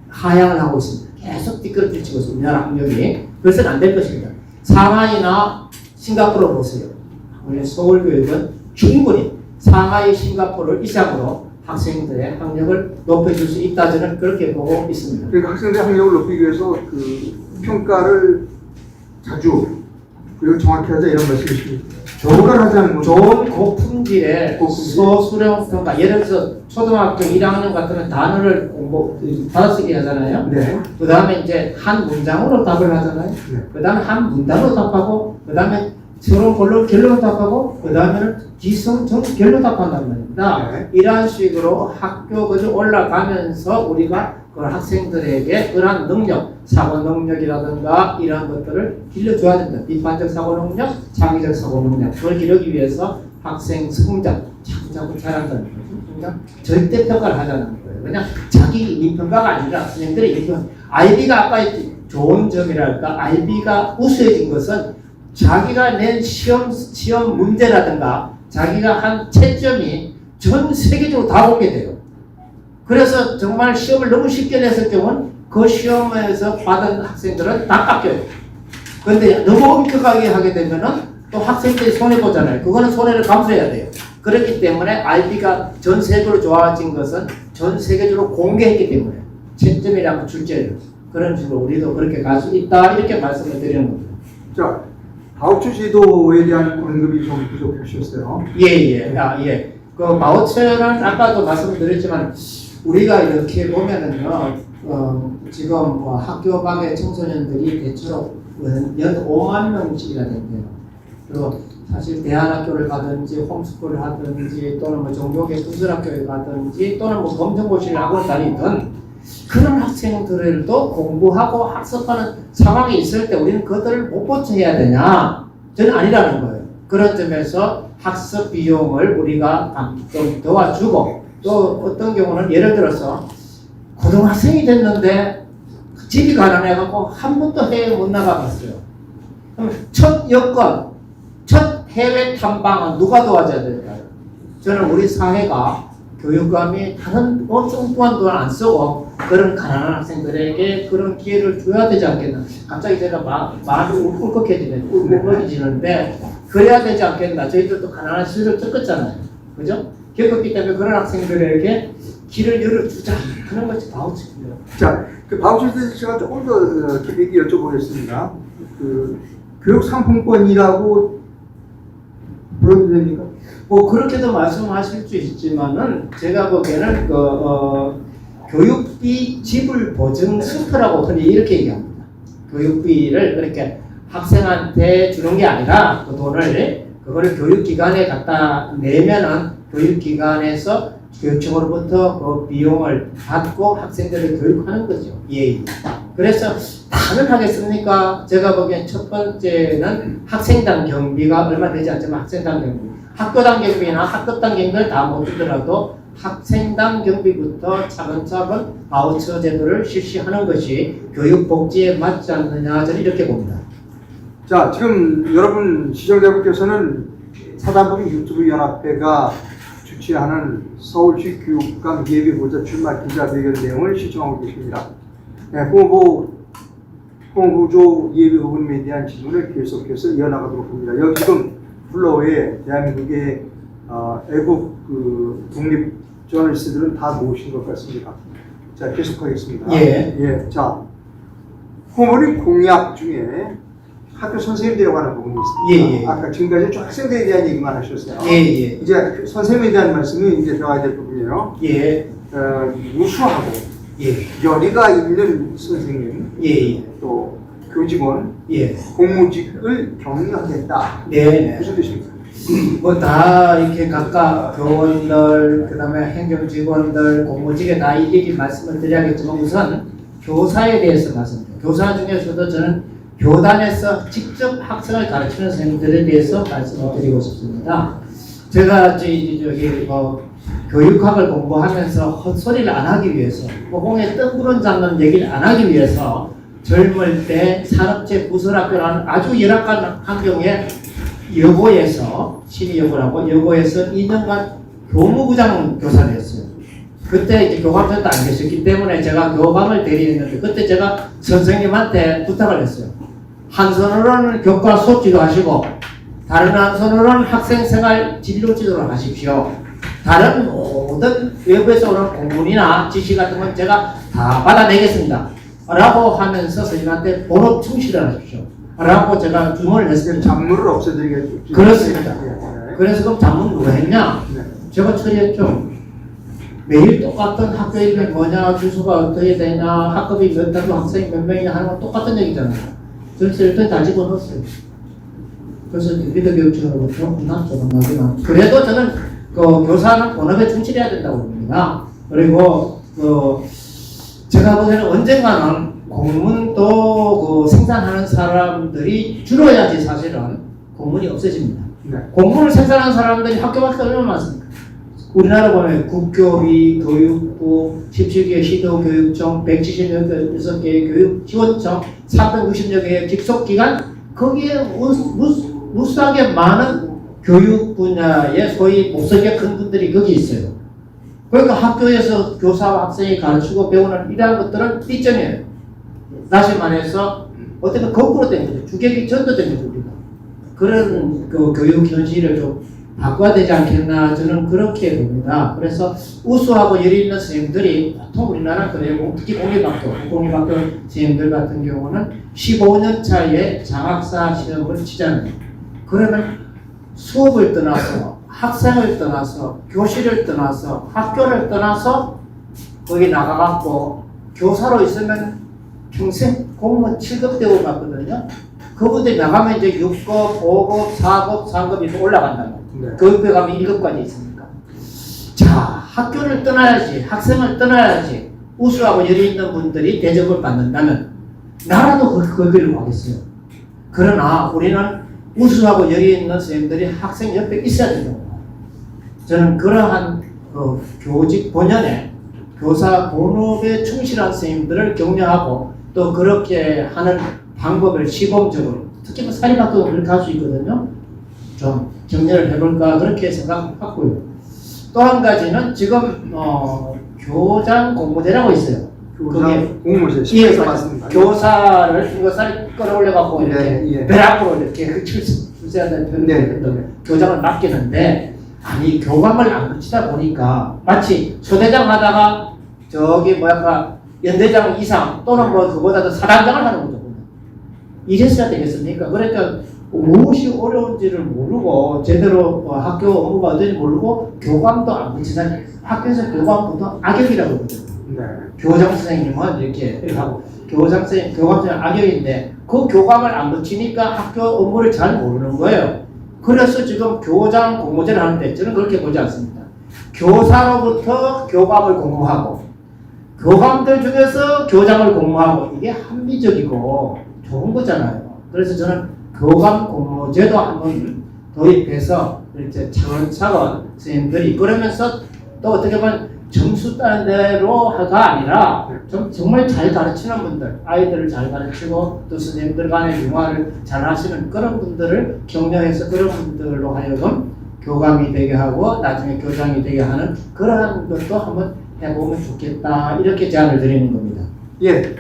하향을 하고 있습니다. 계속 띠끌을 치고 있습니다. 우리나라 학력이. 그래서는 안 될 것입니다. 상하이나 싱가포르 보세요. 우리 서울 교육은 충분히 상하이, 싱가포르 이상으로 학생들의 학력을 높여줄 수 있다 저는 그렇게 보고 있습니다. 그러니까 학생들의 학력을 높이기 위해서 그 평가를 자주 그리고 정확히 하자 이런 말씀이십니다. 평가를 하자는 건 좋은 고품질의 소수령 평가. 예를 들어서 초등학교 1학년 같으면 단어를 공부 받아쓰기 하잖아요. 네. 그 다음에 이제 한 문장으로 답을 하잖아요. 네. 그 다음에 한 문단으로 답하고, 그 다음에 서로 결론 답하고, 그 다음에는 기성정 결론 답한단 말입니다. 네. 이러한 식으로 학교 그저 올라가면서 우리가 그 학생들에게 그러한 능력, 사고 능력이라든가 이러한 것들을 길러줘야 된다. 비판적 사고 능력, 창의적 사고 능력. 그걸 기르기 위해서 학생 성장, 자꾸 잘한다는 거죠. 그러니까 절대 평가를 하자는 거예요. 그냥 자기 이미 평가가 아니라 선생님들이 이렇게 IB가 아까 좋은 점이랄까, IB가 우수해진 것은 자기가 낸 시험 문제라든가 자기가 한 채점이 전 세계적으로 다 오게 돼요. 그래서 정말 시험을 너무 쉽게 냈을 경우는 그 시험에서 받은 학생들은 다 깎여요. 그런데 너무 엄격하게 하게 되면은 또 학생들이 손해보잖아요. 그거는 손해를 감수해야 돼요. 그렇기 때문에 IB가 전 세계로 좋아진 것은 전 세계적으로 공개했기 때문에 채점이라고 출제를 그런 식으로 우리도 그렇게 갈 수 있다 이렇게 말씀을 드리는 겁니다. 자, 바우처 제도에 대한 언급이 좀 부족하셨어요. 예. 그 바우처는 아까도 말씀드렸지만 우리가 이렇게 보면은요, 지금 뭐 학교 밖의 청소년들이 대체로 연 5만 명씩이나 된대요. 그리고 사실 대안학교를 가든지 홈스쿨을 하든지 또는 뭐 종교계 분설학교에 가든지 또는 뭐 검정고시를 학원 다니든 그런 학생들도 공부하고 학습하는 상황이 있을 때 우리는 그것들을 못 보충해야 되냐? 저는 아니라는 거예요. 그런 점에서 학습 비용을 우리가 좀 도와주고 또 어떤 경우는 예를 들어서 고등학생이 됐는데 집이 가난해갖고 한 번도 해외 못 나가봤어요. 그럼 첫 여권, 첫 해외 탐방은 누가 도와줘야 될까요? 저는 우리 사회가 교육감이 다른 엉뚱한 돈 안 쓰고 그런 가난한 학생들에게 그런 기회를 줘야 되지 않겠나. 갑자기 제가 말이 울컥해지는데 그래야 되지 않겠나. 저희들도 가난한 시절을 겪었잖아요. 그죠? 겪었기 때문에 그런 학생들에게 길을 열어주자 하는 것이 바우처입니다. 자, 그 바우처에 대해서 제가 조금 더 깊게 여쭤보겠습니다. 그 교육 상품권이라고 불러도 됩니까? 뭐 그렇게도 말씀하실 수 있지만은 제가 보기에는 교육비 지불 보증 수표라고 흔히 이렇게 얘기합니다. 교육비를 그렇게 학생한테 주는 게 아니라 그 돈을 그거를 교육기관에 갖다 내면은 교육기관에서 교육청으로부터 그 비용을 받고 학생들을 교육하는 거죠. 예. 그래서 다들 하겠습니까? 제가 보기엔 첫 번째는 학생당 경비가 얼마 되지 않지만 학생당 경비, 학교당 경비나 학급당 경비를 다 못 주더라도 학생당 경비부터 차근차근 바우처 제도를 실시하는 것이 교육복지에 맞지 않느냐 저는 이렇게 봅니다. 자, 지금 여러분 시청자분께서는 사단법인 유튜브 연합회가 주최하는 서울시 교육감 예비보좌 출마 기자회견 내용을 시청하고 계십니다. 네, 홍구조 예비 후보님에 대한 질문을 계속해서 이어나가도록 합니다. 여기 지금 플로어에 대한민국의 애국 독립 저널리스트들은 다 모신 것 같습니다. 자, 계속하겠습니다. 예. 자, 후보님 공약 중에 학교 선생님 되어가는 부분이 있습니다. 예. 아까 지금까지 좀 학생들에 대한 얘기만 하셨어요. 예. 이제 선생님에 대한 말씀이 이제 들어가야 될 부분이에요. 예. 우수하고 예. 열의가 있는 선생님, 예. 또 교직원, 예. 공무직을 격려하겠다. 네. 무슨 뜻입니까? 뭐 다 이렇게 각각 교원들, 그다음에 행정직원들, 공무직에 다 일일이 말씀을 드려야겠지만 우선 교사에 대해서 말씀드립니다. 교사 중에서도 저는 교단에서 직접 학생을 가르치는 선생님들에 대해서 말씀을 드리고 싶습니다. 제가 저기 교육학을 공부하면서 헛소리를 안 하기 위해서, 홍에 뜬구름 잡는 얘기를 안 하기 위해서 젊을 때 산업체 부설학교라는 아주 열악한 환경에 여고에서 시립여고라고 여고에서 2년간 교무부장 교사를 했어요. 그때 이제 교감선도 안 계셨기 때문에 제가 교감을 대리했는데 그때 제가 선생님한테 부탁을 했어요. 한 손으로는 교과 수업 지도하시고 다른 한 손으로는 학생생활 진로 지도를 하십시오. 다른 모든 외부에서 오는 공문이나 지시 같은 건 제가 다 받아내겠습니다. 라고 하면서 선생님한테 본업 충실을 하십시오. 라고 제가 주문을 했습니다. 잡무를 없애드리겠죠. 그렇습니다. 그래서 그럼 잡문 누가 했냐? 네. 제가 처리했죠. 매일 똑같은 학교 이름이 뭐냐, 주소가 어떻게 되냐, 학급이 몇 달로 학생이 몇 명이냐 하는 건 똑같은 얘기잖아요. 그래서 일단 다 집어넣었어요. 그래서 리더교육청으로부터 혼났죠. 그래도 저는 교사는 본업에 충실해야 된다고 봅니다. 그리고 제가 보기에는 언젠가는 공문도 생산하는 사람들이 줄어야지 사실은 공문이 없어집니다. 네. 공문을 생산하는 사람들이 학교밖에 얼마나 많습니까? 우리나라 보면 국교위, 교육부, 17개 시도교육청, 176개의 교육지원청, 460여 개의 직속기관, 거기에 무수하게 많은 교육 분야의 소위 목소리가 큰 분들이 거기 있어요. 그러니까 학교에서 교사와 학생이 가르치고 배우는 이러한 것들은 삐점이에요. 다시 말해서 어떻게 거꾸로 된 거죠. 주객이 전도된 거죠. 우리가. 그런 교육 현실을 좀 바꿔야 되지 않겠나 저는 그렇게 봅니다. 그래서 우수하고 열의 있는 선생님들이 보통 우리나라 그래요. 특히 공립학교 선생님들 같은 경우는 15년 차에 장학사 시험을 치잖아요. 그러면 수업을 떠나서 학생을 떠나서 교실을 떠나서 학교를 떠나서 거기 나가갖고 교사로 있으면 평생 공무원 7급 되고 갔거든요. 그분들이 나가면 이제 6급, 5급, 4급, 3급 이렇게 올라간다고. 네. 교육부에 가면 1급까지 있으니까. 자, 학교를 떠나야지, 학생을 떠나야지 우수하고 열의 있는 분들이 대접을 받는다면 나라도 그 길로 가겠어요. 그러나 우리는 우수하고 열의 있는 선생님들이 학생 옆에 있어야 된다고 봐요. 저는 그러한 교직 본연의 교사 본업에 충실한 선생님들을 격려하고 또 그렇게 하는 방법을 시범적으로 특히 사립학교도 그렇게 할 수 있거든요. 좀 격려를 해볼까 그렇게 생각하고요. 또 한 가지는 지금 교장 공모제라고 있어요. 교장 공모제 예, 시에서 맞습니다. 교사를 끌어올려갖고 이렇게 네. 배 앞으로 이렇게 출세해야 되는 표현을 네. 교장을 맡기는데 아니 교감을 안 거치다 보니까 마치 소대장 하다가 저기 연대장 이상 또는 그보다도 사단장을 하는 거죠. 이랬어야 되겠습니까? 그러니까 무엇이 어려운지를 모르고 제대로 학교 업무가 어떤지 모르고 교감도 안 거치다 학교에서 교감보다 악역이라고 그러거든요. 네. 교장 선생님은 이렇게 하고 교감 선생님 악역인데 그 교감을 안 거치니까 학교 업무를 잘 모르는 거예요. 그래서 지금 교장 공모제를 하는데 저는 그렇게 보지 않습니다. 교사로부터 교감을 공모하고 교감들 중에서 교장을 공모하고 이게 합리적이고 좋은 거잖아요. 그래서 저는 교감 공모제도 한번 도입해서 이렇게 차근차근 선생님들이 그러면서 또 어떻게 보면 점수 따는 대로가 아니라 정말 잘 가르치는 분들, 아이들을 잘 가르치고 또 선생님들 간의 융화를 잘 하시는 그런 분들을 격려해서 그런 분들로 하여금 교감이 되게 하고 나중에 교장이 되게 하는 그러한 것도 한번 해보면 좋겠다 이렇게 제안을 드리는 겁니다. 예,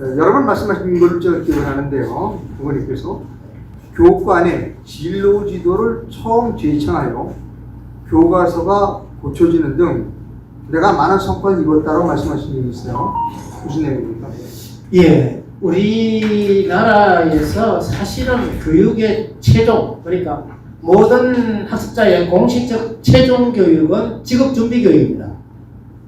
여러 번 말씀하신 걸 제가 기억을 하는데요. 부모님께서 교육관에 진로 지도를 처음 제청하여 교과서가 고쳐지는 등 내가 많은 성과를 이뤘다고 말씀하신 적이 있어요. 무슨 내용입니까? 예, 우리나라에서 사실은 교육의 최종, 그러니까 모든 학습자의 공식적 최종 교육은 직업준비교육입니다.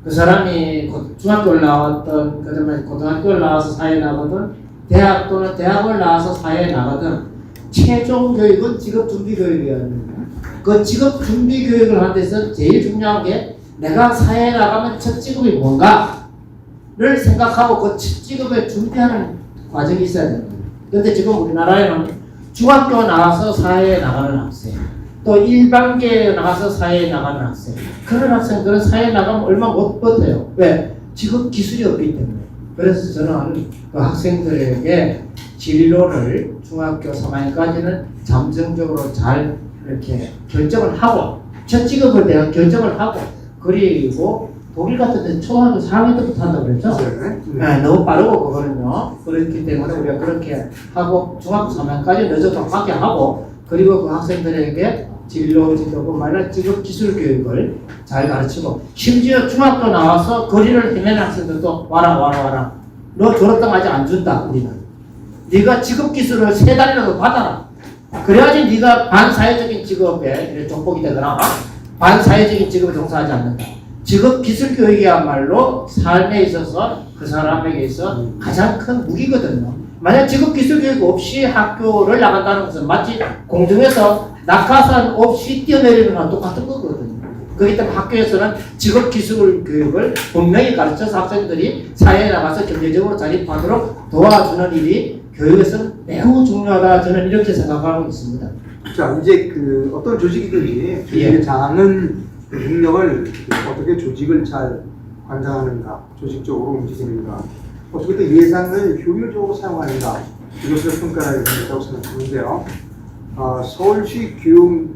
그 사람이 중학교를 나왔던, 그다음에 고등학교를 나와서 사회에 나가든 대학 또는 대학을 나와서 사회에 나가든 최종 교육은 직업준비교육이었는데 그 직업준비교육을 하는 데서 제일 중요한 게 내가 사회에 나가면 첫 직업이 뭔가를 생각하고 그 첫 직업에 준비하는 과정이 있어야 됩니다. 그런데 지금 우리나라에는 중학교 나와서 사회에 나가는 학생, 또 일반계에 나가서 사회에 나가는 학생, 그런 학생들은 사회에 나가면 얼마 못 버텨요. 왜? 직업 기술이 없기 때문에. 그래서 저는 그 학생들에게 진로를 중학교 3학년까지는 잠정적으로 잘 이렇게 결정을 하고 첫 직업을 대한 결정을 하고 그리고 독일 같은 데는 초등학교 4학년 때부터 한다고 그랬죠? 네, 너무 빠르고 그거는요. 그렇기 때문에 우리가 그렇게 하고 중학교 3학년까지 늦어도 하게 하고 그리고 그 학생들에게 진로 지도뿐만 아니라 직업 기술 교육을 잘 가르치고 심지어 중학교 나와서 거리를 헤매는 학생들도 와라 너 졸업장 아직 안 준다 우리는 네가 직업 기술을 3달이라도 받아라 그래야지 네가 반사회적인 직업에 족복이 되거나 반사회적인 직업에 종사하지 않는다. 직업 기술 교육이야말로 삶에 있어서 그 사람에게 있어 가장 큰 무기거든요. 만약 직업 기술 교육 없이 학교를 나간다는 것은 마치 공중에서 낙하산 없이 뛰어내리는 거랑 똑같은 거거든요. 그렇기 때문에 학교에서는 직업 기술 교육을 분명히 가르쳐서 학생들이 사회에 나가서 경제적으로 자립하도록 도와주는 일이 교육에서는 매우 중요하다 저는 이렇게 생각하고 있습니다. 자, 이제 어떤 조직이든지 조직의 작은 능력을 어떻게 조직을 잘 관장하는가, 조직적으로 움직이는가, 어떻게 또 예산을 효율적으로 사용하는가 이것을 평가해야 된다고 생각하는데요. 서울시 교육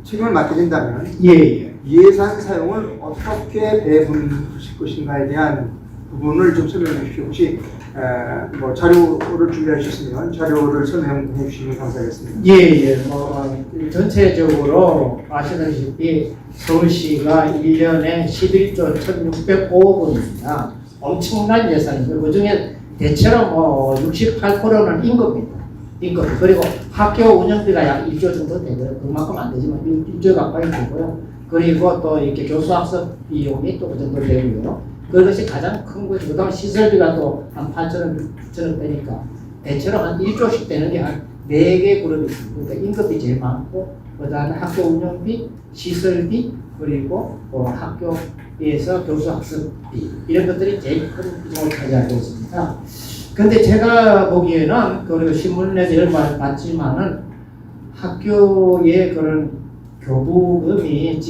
책임을 맡게 된다면 예산 사용을 어떻게 배분하실 것인가에 대한 부분을 좀 설명해 주십시오. 혹시 자료를 준비하셨으면 자료를 설명해 주시면 감사하겠습니다. 전체적으로 아시다시피 서울시가 1년에 11조 1,605억 원입니다. 엄청난 예산이고요. 그 중에 대체로 68%는 임금입니다. 임금. 그리고 학교 운영비가 약 1조 정도 되고요. 그만큼 안 되지만 1조 가까이 되고요. 그리고 또 이렇게 교수학습 비용이 또 그 정도 되고요. 그것이 가장 큰 거죠. 그다음 시설비가 또 한 8천억, 9천억 되니까 대체로 한 1조씩 되는 게 한 4개 그룹이 있습니다. 그러니까 임금이 제일 많고 그다음에 학교 운영비, 시설비, 그리고 학교에서 교수 학습비 이런 것들이 제일 큰 비중을 차지하고 있습니다. 근데 제가 보기에는 그리고 신문에서 이런 말 봤지만은 학교의 그런 교부금이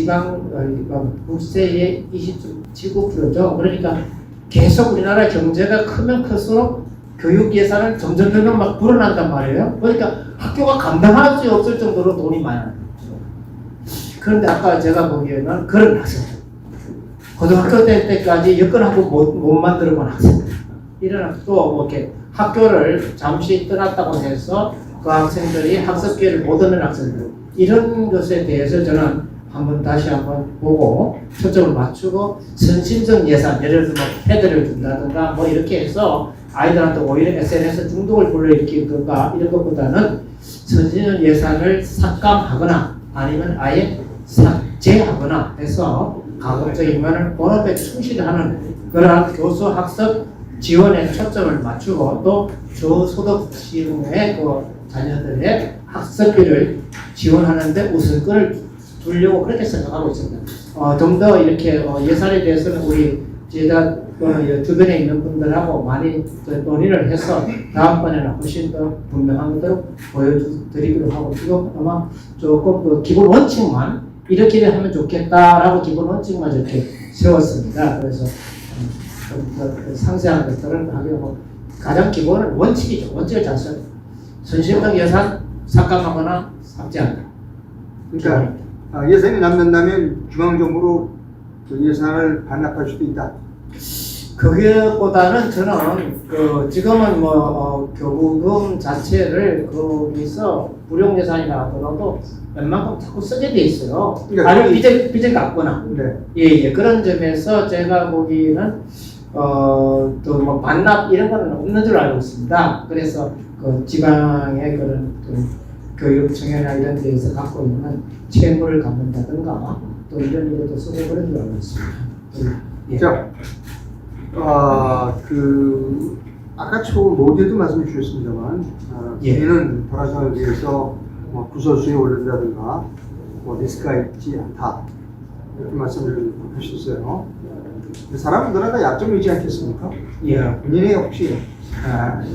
국세의 29%죠. 그러니까 계속 우리나라 경제가 크면 클수록 교육 예산은 점점 막 불어난단 말이에요. 그러니까 학교가 감당할 수 없을 정도로 돈이 많아요. 그런데 아까 제가 보기에는 그런 학생들, 고등학교 때까지 여건하고 못 만들어 본 학생들, 이런 또 이렇게 학교를 잠시 떠났다고 해서 그 학생들이 학습 기회를 못 얻는 학생들, 이런 것에 대해서 저는 다시 한번 보고 초점을 맞추고 선심성 예산, 예를 들어서 패드를 준다든가 이렇게 해서 아이들한테 오히려 SNS 중독을 불러일으키든가 이런 것보다는 선심성 예산을 삭감하거나 아니면 아예 삭제하거나 해서 가급적이면 본업에 충실하는 그러한 교수 학습 지원에 초점을 맞추고 또 저소득층의 자녀들의 학습비를 지원하는데 우선권을 주려고 그렇게 생각하고 있습니다. 좀 더 이렇게 예산에 대해서는 우리 제자 주변에 있는 분들하고 많이 논의를 해서 다음번에는 훨씬 더 분명한 것들을 보여드리기로 하고, 지금 아마 조금 그 기본 원칙만 이렇게 하면 좋겠다라고 기본 원칙만 이렇게 세웠습니다. 그래서 좀 더 상세한 것들은 하기로 가장 기본은 원칙이죠. 원칙을 잘 써요. 선실적 예산 삭감하거나 삭제한다. 그러니까 예산이 남는다면 중앙정부로 그 예산을 반납할 수도 있다. 그게보다는 저는 지금은 교부금 자체를 거기서 무용 예산이라 하더라도 웬만큼 자꾸 쓰게 돼 있어요. 그러니까 아니면 빚을 갚거나. 네. 예, 그런 점에서 제가 보기에는 또 뭐 반납 이런 거는 없는 줄 알고 있습니다. 그래서 그 지방의 그런 교육 청해나 이런 데에서 갖고 있는 채무를 갚는다든가 또 이런 일에도 쓰고 그런 줄 알고 있습니다. 예. 자, 아까 모두에도 말씀 주셨습니다만, 예. 우리는 돌아가기 위해서 뭐 구설수에 오른다든가 뭐 리스크가 있지 않다 이렇게 말씀을 하셨어요. 사람들마다 약점이 있지 않겠습니까? 예. 본인의 혹시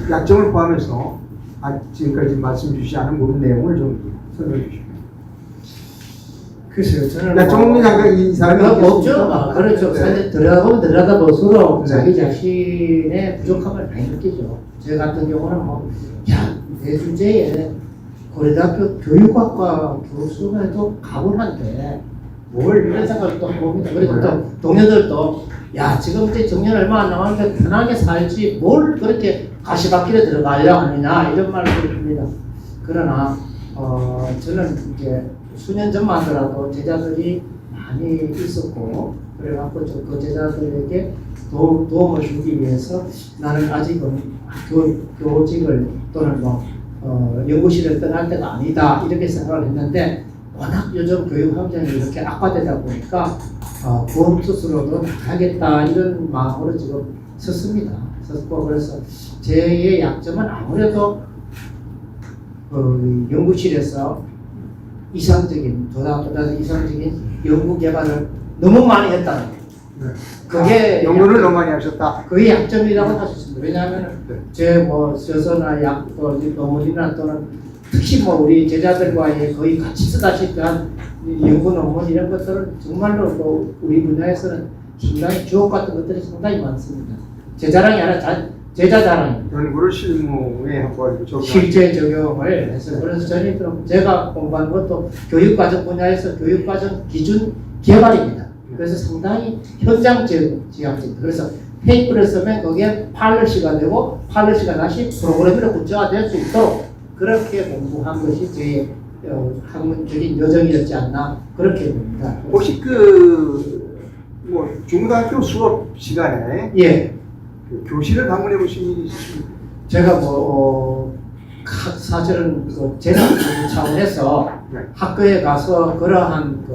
약점을 포함해서 지금까지 말씀 주시지 않은 모든 내용을 좀 설명해 주시죠. 글쎄요, 저는 약점은 약간 이 사람이 없죠. 그렇죠. 네. 사실 들어가다 볼수록 네. 자기 자신의 부족함을 많이 느끼죠. 저 같은 경우는 내 주제에 고려대학교 교육학과 교수에도 가고한데 뭘 이런 생각을 또 봅니다. 그리고 또 동료들도 지금 이제 정년 얼마 안 남았는데 편하게 살지 뭘 그렇게 가시밭길에 들어가려 하느냐 이런 말을 듭니다. 그러나 저는 이제 수년 전만 하더라도 제자들이 많이 있었고 그래갖고 그 제자들에게 도움을 주기 위해서 나는 아직은 교직을 또는 연구실을 떠날 때가 아니다 이렇게 생각을 했는데 워낙 요즘 교육 환경이 이렇게 악화되다 보니까 구원 스스로도 하겠다 이런 마음으로 지금 섰습니다. 섰고 그래서 제의 약점은 아무래도 연구실에서 보다 이상적인 연구 개발을 너무 많이 했다는 거예요. 네. 그게 연구를 너무 많이 하셨다. 그게 약점이라고 할 수 있습니다. 왜냐하면 네. 제 저서나 논문이나 또는 특히 우리 제자들과의 거의 같이 쓰다시피 한 연구 논문 이런 것들은 정말로 또 우리 분야에서는 상당히 주옥 같은 것들이 상당히 많습니다. 제 자랑이 아니라 제자 자랑입니다. 연구를 실무에 한번 실제 적용을 해서 그래서 저는 그럼 제가 공부한 것도 교육과정 분야에서 교육과정 기준 개발입니다. 그래서 상당히 현장 지향적입니다. 그래서 페이퍼를 쓰면 거기에 팔러시가 되고 팔러시가 다시 프로그램으로 구체화될 수 있도록 그렇게 공부한 것이 제 학문적인 여정이었지 않나 그렇게 봅니다. 혹시 중고등학교 수업 시간에 예, 교실을 방문해 보신 일이 있으십니까? 제가 사실은 제가 차원에서 네. 학교에 가서 그러한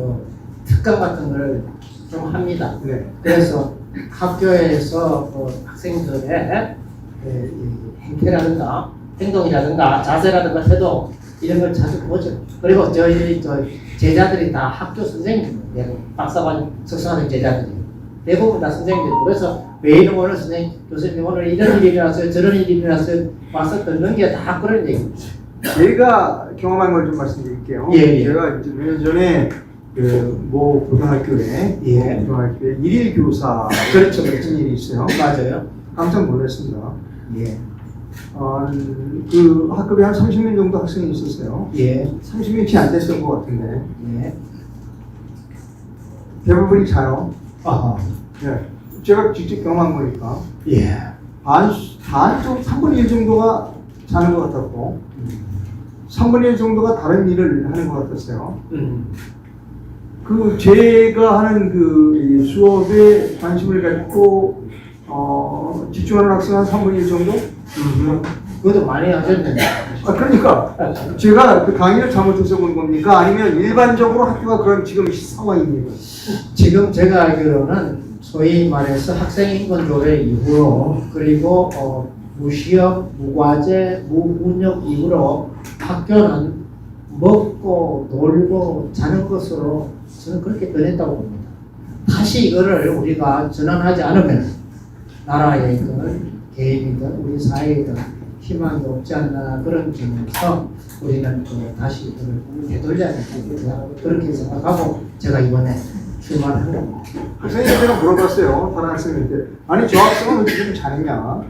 특강 같은 걸 좀 합니다. 네. 그래서 학교에서 학생들의 행태라든가 행동이라든가 자세라든가 태도 이런 걸 자주 보죠. 그리고 저희 제자들이 다 학교 선생님이에요. 박사과정, 석사과정 제자들이 대부분 다 선생님들. 그래서 매일 오늘 선생님, 교수님 오늘 이런 일이 일어났어요, 저런 일이 일어났어요. 와서 듣는 게 다 그런 얘기입니다. 제가 경험한 걸 좀 말씀드릴게요. 예. 제가 이제 몇 년 전에 모 고등학교에 고등학교에 일일 교사 그렇죠. 같은 일이 있어요. 맞아요. 깜짝 놀랐습니다. 예. 그 학급에 한 30명 정도 학생이 있었어요. 예. 30명치 안 됐던 것 같은데 예. 대부분이 자요. 아하. 네. 제가 직접 경험한 거니까 예. 반 좀 3분의 1 정도가 자는 것 같았고 3분의 1 정도가 다른 일을 하는 것 같았어요. 제가 하는 이 수업에 관심을 갖고 집중하는 학생 한 3분의 1 정도? 그것도 많이 하셨네요. 그러니까 제가 그 강의를 잘못해서 본 겁니까? 아니면 일반적으로 학교가 그런 지금 상황입니까? 지금 제가 알기로는 소위 말해서 학생인권 조례 이후로 그리고 무시험, 무과제, 무운영 이후로 학교는 먹고 놀고 자는 것으로 저는 그렇게 변했다고 봅니다. 다시 이거를 우리가 전환하지 않으면 나라에든 개인이든 우리 사회에든 희망이 없지 않나 그런 점에서 우리는 다시 이걸 되돌려야 된다 그렇게 생각하고 제가 이번에 출마를 한 겁니다. 학생한테 제가 물어봤어요. 다른 학생한테. 아니 저 학생은 왜 지금 자느냐.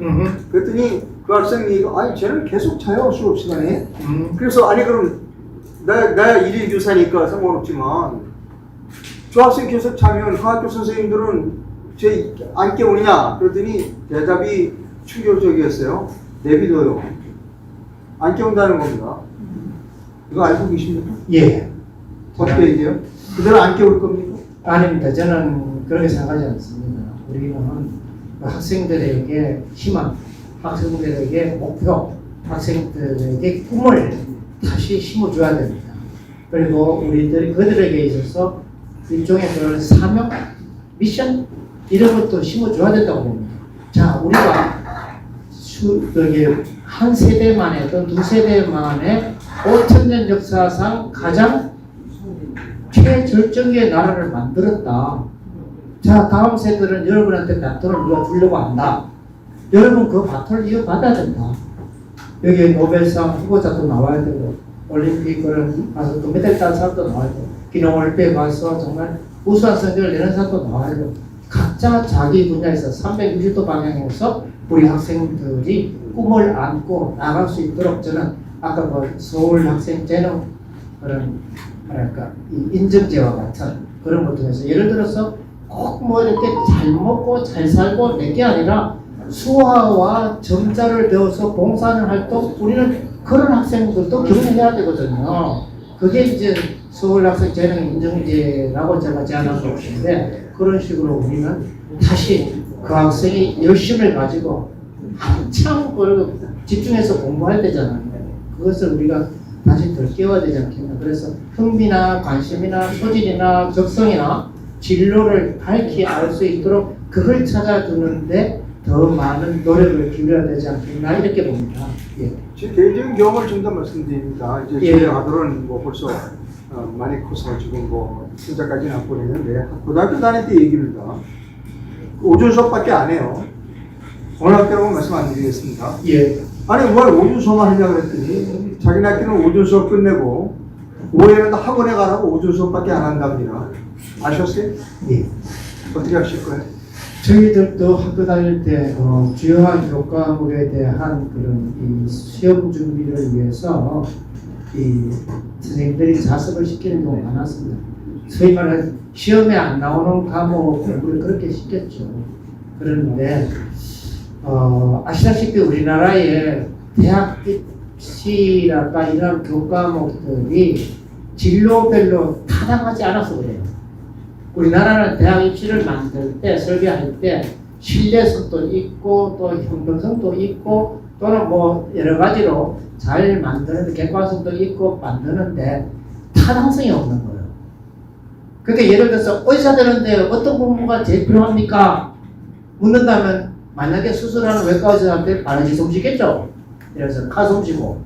그랬더니 그 학생이 아니 쟤는 계속 자요 수업 시간에. 그래서 아니 그럼 나 일일 교사니까 상관없지만 저 학생 계속 자면 그 학교 선생님들은 쟤 안 깨우느냐. 그랬더니 대답이 충격적이었어요. 내비둬요. 안 깨운다는 겁니다. 이거 알고 계십니까? 예. 어떻게 얘기해요? 그대로 안 깨울 겁니까? 아닙니다. 저는 그렇게 생각하지 않습니다. 우리는 학생들에게 희망, 학생들에게 목표, 학생들에게 꿈을 다시 심어줘야 됩니다. 그리고 우리들이 그들에게 있어서 일종의 그런 사명, 미션 이런 것도 심어줘야 된다고 봅니다. 자, 우리가 한 세대 만에 또는 두 세대 만에 5천년 역사상 가장 최절정의 나라를 만들었다. 자, 다음 세대는 여러분한테 바톤을 누가 주려고 한다. 여러분 그 바톤을 이어받아야 된다. 여기 노벨상 후보자도 나와야 되고 올림픽 그런 가서 또 메달 딴 사람도 나와야 되고 기농올림픽에 가서 정말 우수한 성적을 내는 사람도 나와야 되고 각자 자기 분야에서 360도 방향에서 우리 학생들이 꿈을 안고 나갈 수 있도록 저는 아까 뭐 서울 학생 재능 그런 뭐랄까 이 인증제와 같은 그런 걸 통해서 예를 들어서 꼭 뭐 이렇게 잘 먹고 잘 살고 낼 게 아니라 수화와 점자를 배워서 봉사하는 활동 우리는 그런 학생들도 격려해야 되거든요. 그게 이제 서울 학생 재능 인증제라고 제가 제안한 것인데 그런 식으로 우리는 다시 그 학생이 열심을 가지고 한창 집중해서 공부해야 되잖아요. 그것을 우리가 다시 덜 깨워야 되지 않겠나. 그래서 흥미나 관심이나 소질이나 적성이나 진로를 밝히 알 수 있도록 그걸 찾아두는데 더 많은 노력을 기울여야 되지 않겠나 이렇게 봅니다. 예. 제 개인적인 경험을 좀 더 말씀드립니다. 이제 예. 저희 아들은 뭐 벌써 많이 커서 지금 뭐 진짜까지는 안 보내는데 고등학교 다닐 때 얘기입니다. 오전 수업밖에 안 해요. 어느 학교라고 말씀 안 드리겠습니다. 예. 아니 뭘 오전 수업만 하려고 그랬더니 자기네 학교는 오전 수업 끝내고 오후에는 학원에 가라고 오전 수업밖에 안 한답니다. 아셨어요? 예. 어떻게 하실 거예요? 저희들도 학교 다닐 때 주요한 교과목에 대한 그런 이 시험 준비를 위해서 이 선생님들이 자습을 시키는 경우가 많았습니다. 소위 말하는 시험에 안 나오는 과목 공부를 그렇게 시켰죠. 그런데 아시다시피 우리나라의 대학 입시랄까 이런 교과목들이 진로별로 타당하지 않아서 그래요. 우리나라는 대학 입시를 만들 때 설계할 때 신뢰성도 있고 또 형평성도 있고 또는 뭐 여러 가지로 잘 만드는 객관성도 있고 만드는데 타당성이 없는 거예요. 그러니까 예를 들어서 의사 되는데 어떤 공부가 제일 필요합니까? 묻는다면 만약에 수술하는 외과 의사한테 바느질 솜씨겠죠. 예를 들어서 칼 솜씨고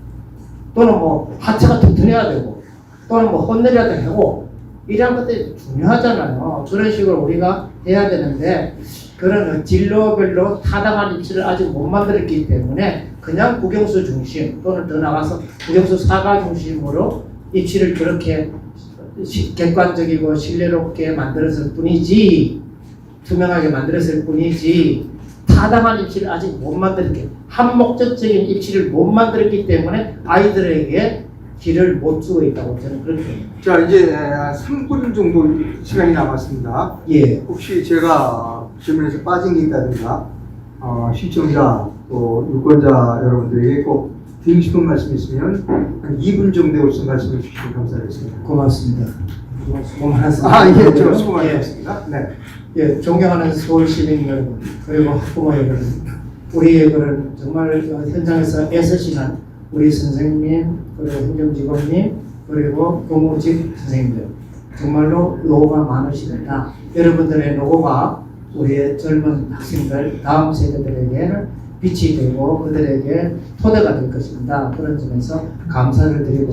또는 뭐 하체가 튼튼해야 되고 또는 뭐 혼내려야 되고 이런 것들이 중요하잖아요. 그런 식으로 우리가 해야 되는데 그런 진로별로 타당한 입시를 아직 못 만들었기 때문에 그냥 국영수 중심 또는 더 나가서 국영수 사과 중심으로 입시를 그렇게 객관적이고 신뢰롭게 만들었을 뿐이지 투명하게 만들었을 뿐이지 타당한 입시를 아직 못 만들었기 한목적적인 입시를 못 만들었기 때문에 아이들에게 길을 못 주고 있다고 저는 그렇게 봅니다. 자 이제 3분 정도 시간이 남았습니다. 예. 혹시 제가 질문에서 빠진 게 있다든가 시청자 또 유권자 여러분들에게 꼭 드리고 싶은 말씀 있으면 한 2분 정도의 우선 말씀해 주시면 감사하겠습니다. 고맙습니다. 수고 많았습니다. 예, 저 수고 많으셨습니다. 네. 예, 존경하는 서울 시민 여러분, 그리고 학부모 여러분, 우리 그런 정말 현장에서 애쓰시는 우리 선생님, 그리고 행정직원님, 그리고 공무직 선생님들, 정말로 노고가 많으십니다. 여러분들의 노고가 우리의 젊은 학생들, 다음 세대들에게는 빛이 되고 그들에게 토대가 될 것입니다. 그런 점에서 감사를 드리고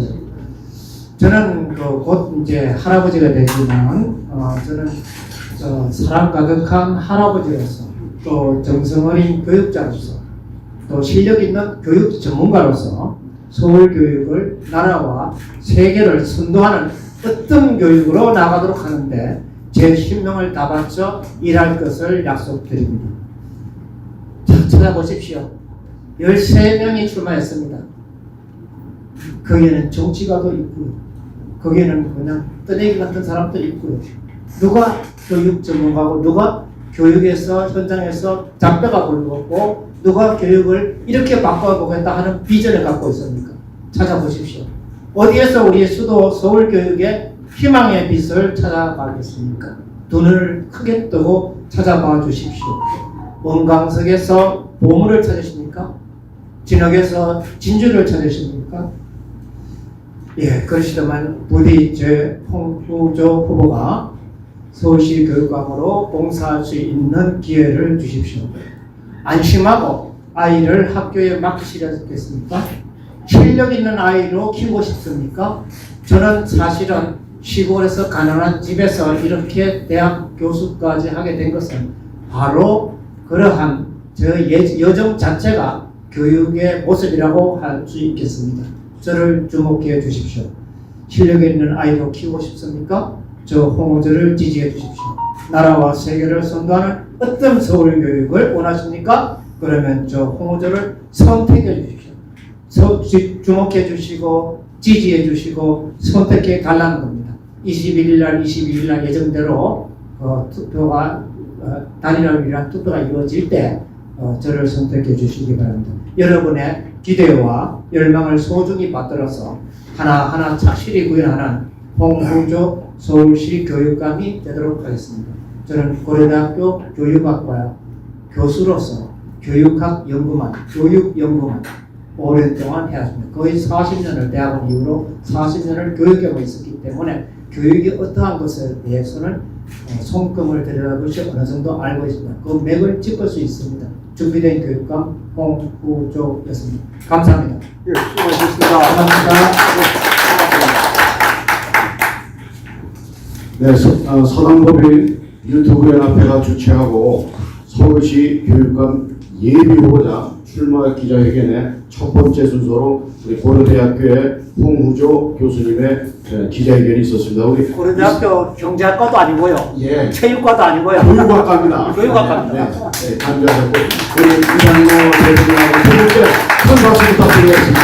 저는 곧 이제 할아버지가 되지만 저는 사랑 가득한 할아버지로서 또 정성 어린 교육자로서 또 실력 있는 교육 전문가로서 서울 교육을 나라와 세계를 선도하는 어떤 교육으로 나가도록 하는데 제 신명을 다 바쳐 일할 것을 약속드립니다. 자, 찾아보십시오. 13명이 출마했습니다. 거기에는 정치가도 있고요. 거기에는 그냥 떠내기 같은 사람도 있고요. 누가 교육 전문가고 누가 교육에서 현장에서 잡혀가 불렀고 누가 교육을 이렇게 바꿔보겠다 하는 비전을 갖고 있습니까? 찾아보십시오. 어디에서 우리 수도 서울 교육의 희망의 빛을 찾아가겠습니까? 눈을 크게 뜨고 찾아봐 주십시오. 원광석에서 보물을 찾으십니까? 진흙에서 진주를 찾으십니까? 예, 그러시더만 부디 제 홍우조 후보가 서울시 교육감으로 봉사할 수 있는 기회를 주십시오. 안심하고 아이를 학교에 맡기시겠습니까? 실력 있는 아이로 키우고 싶습니까? 저는 사실은 시골에서 가난한 집에서 이렇게 대학 교수까지 하게 된 것은 바로 그러한 저 여정 자체가 교육의 모습이라고 할 수 있겠습니다. 저를 주목해 주십시오. 실력 있는 아이로 키우고 싶습니까? 저 홍우조를 지지해 주십시오. 나라와 세계를 선도하는 어떤 서울 교육을 원하십니까? 그러면 저 홍우조를 선택해 주십시오. 주목해 주시고 지지해 주시고 선택해 달라는 겁니다. 21일 날 22일 날 예정대로 투표가 단일화율이랑 투표가 이루어질 때 저를 선택해 주시기 바랍니다. 여러분의 기대와 열망을 소중히 받들어서 하나하나 착실히 구현하는 홍우조 서울시 교육감이 되도록 하겠습니다. 저는 고려대학교 교육학과 교수로서 교육학 연구만, 교육 연구만 오랫동안 해왔습니다. 거의 40년을 대학원 이후로 40년을 교육하고 있었기 때문에 교육이 어떠한 것에 대해서는 손금을 들여다볼 것이 어느 정도 알고 있습니다. 그 맥을 짚을 수 있습니다. 준비된 교육감 홍우조였습니다. 감사합니다. 예, 수고하셨습니다. 감사합니다. 네, 서당법인 유튜브 연합회가 주최하고 서울시 교육감 예비 후보자 출마 기자회견의 첫 번째 순서로 우리 고려대학교의 홍우조 교수님의 기자회견이 있었습니다. 우리 고려대학교 경제학과도 아니고요. 예, 체육과도 아니고요. 교육학과입니다. 교육학과입니다. 네, 감사하고 우리 이상모 대표님하고 두 번째 큰 박수 부탁드리겠습니다.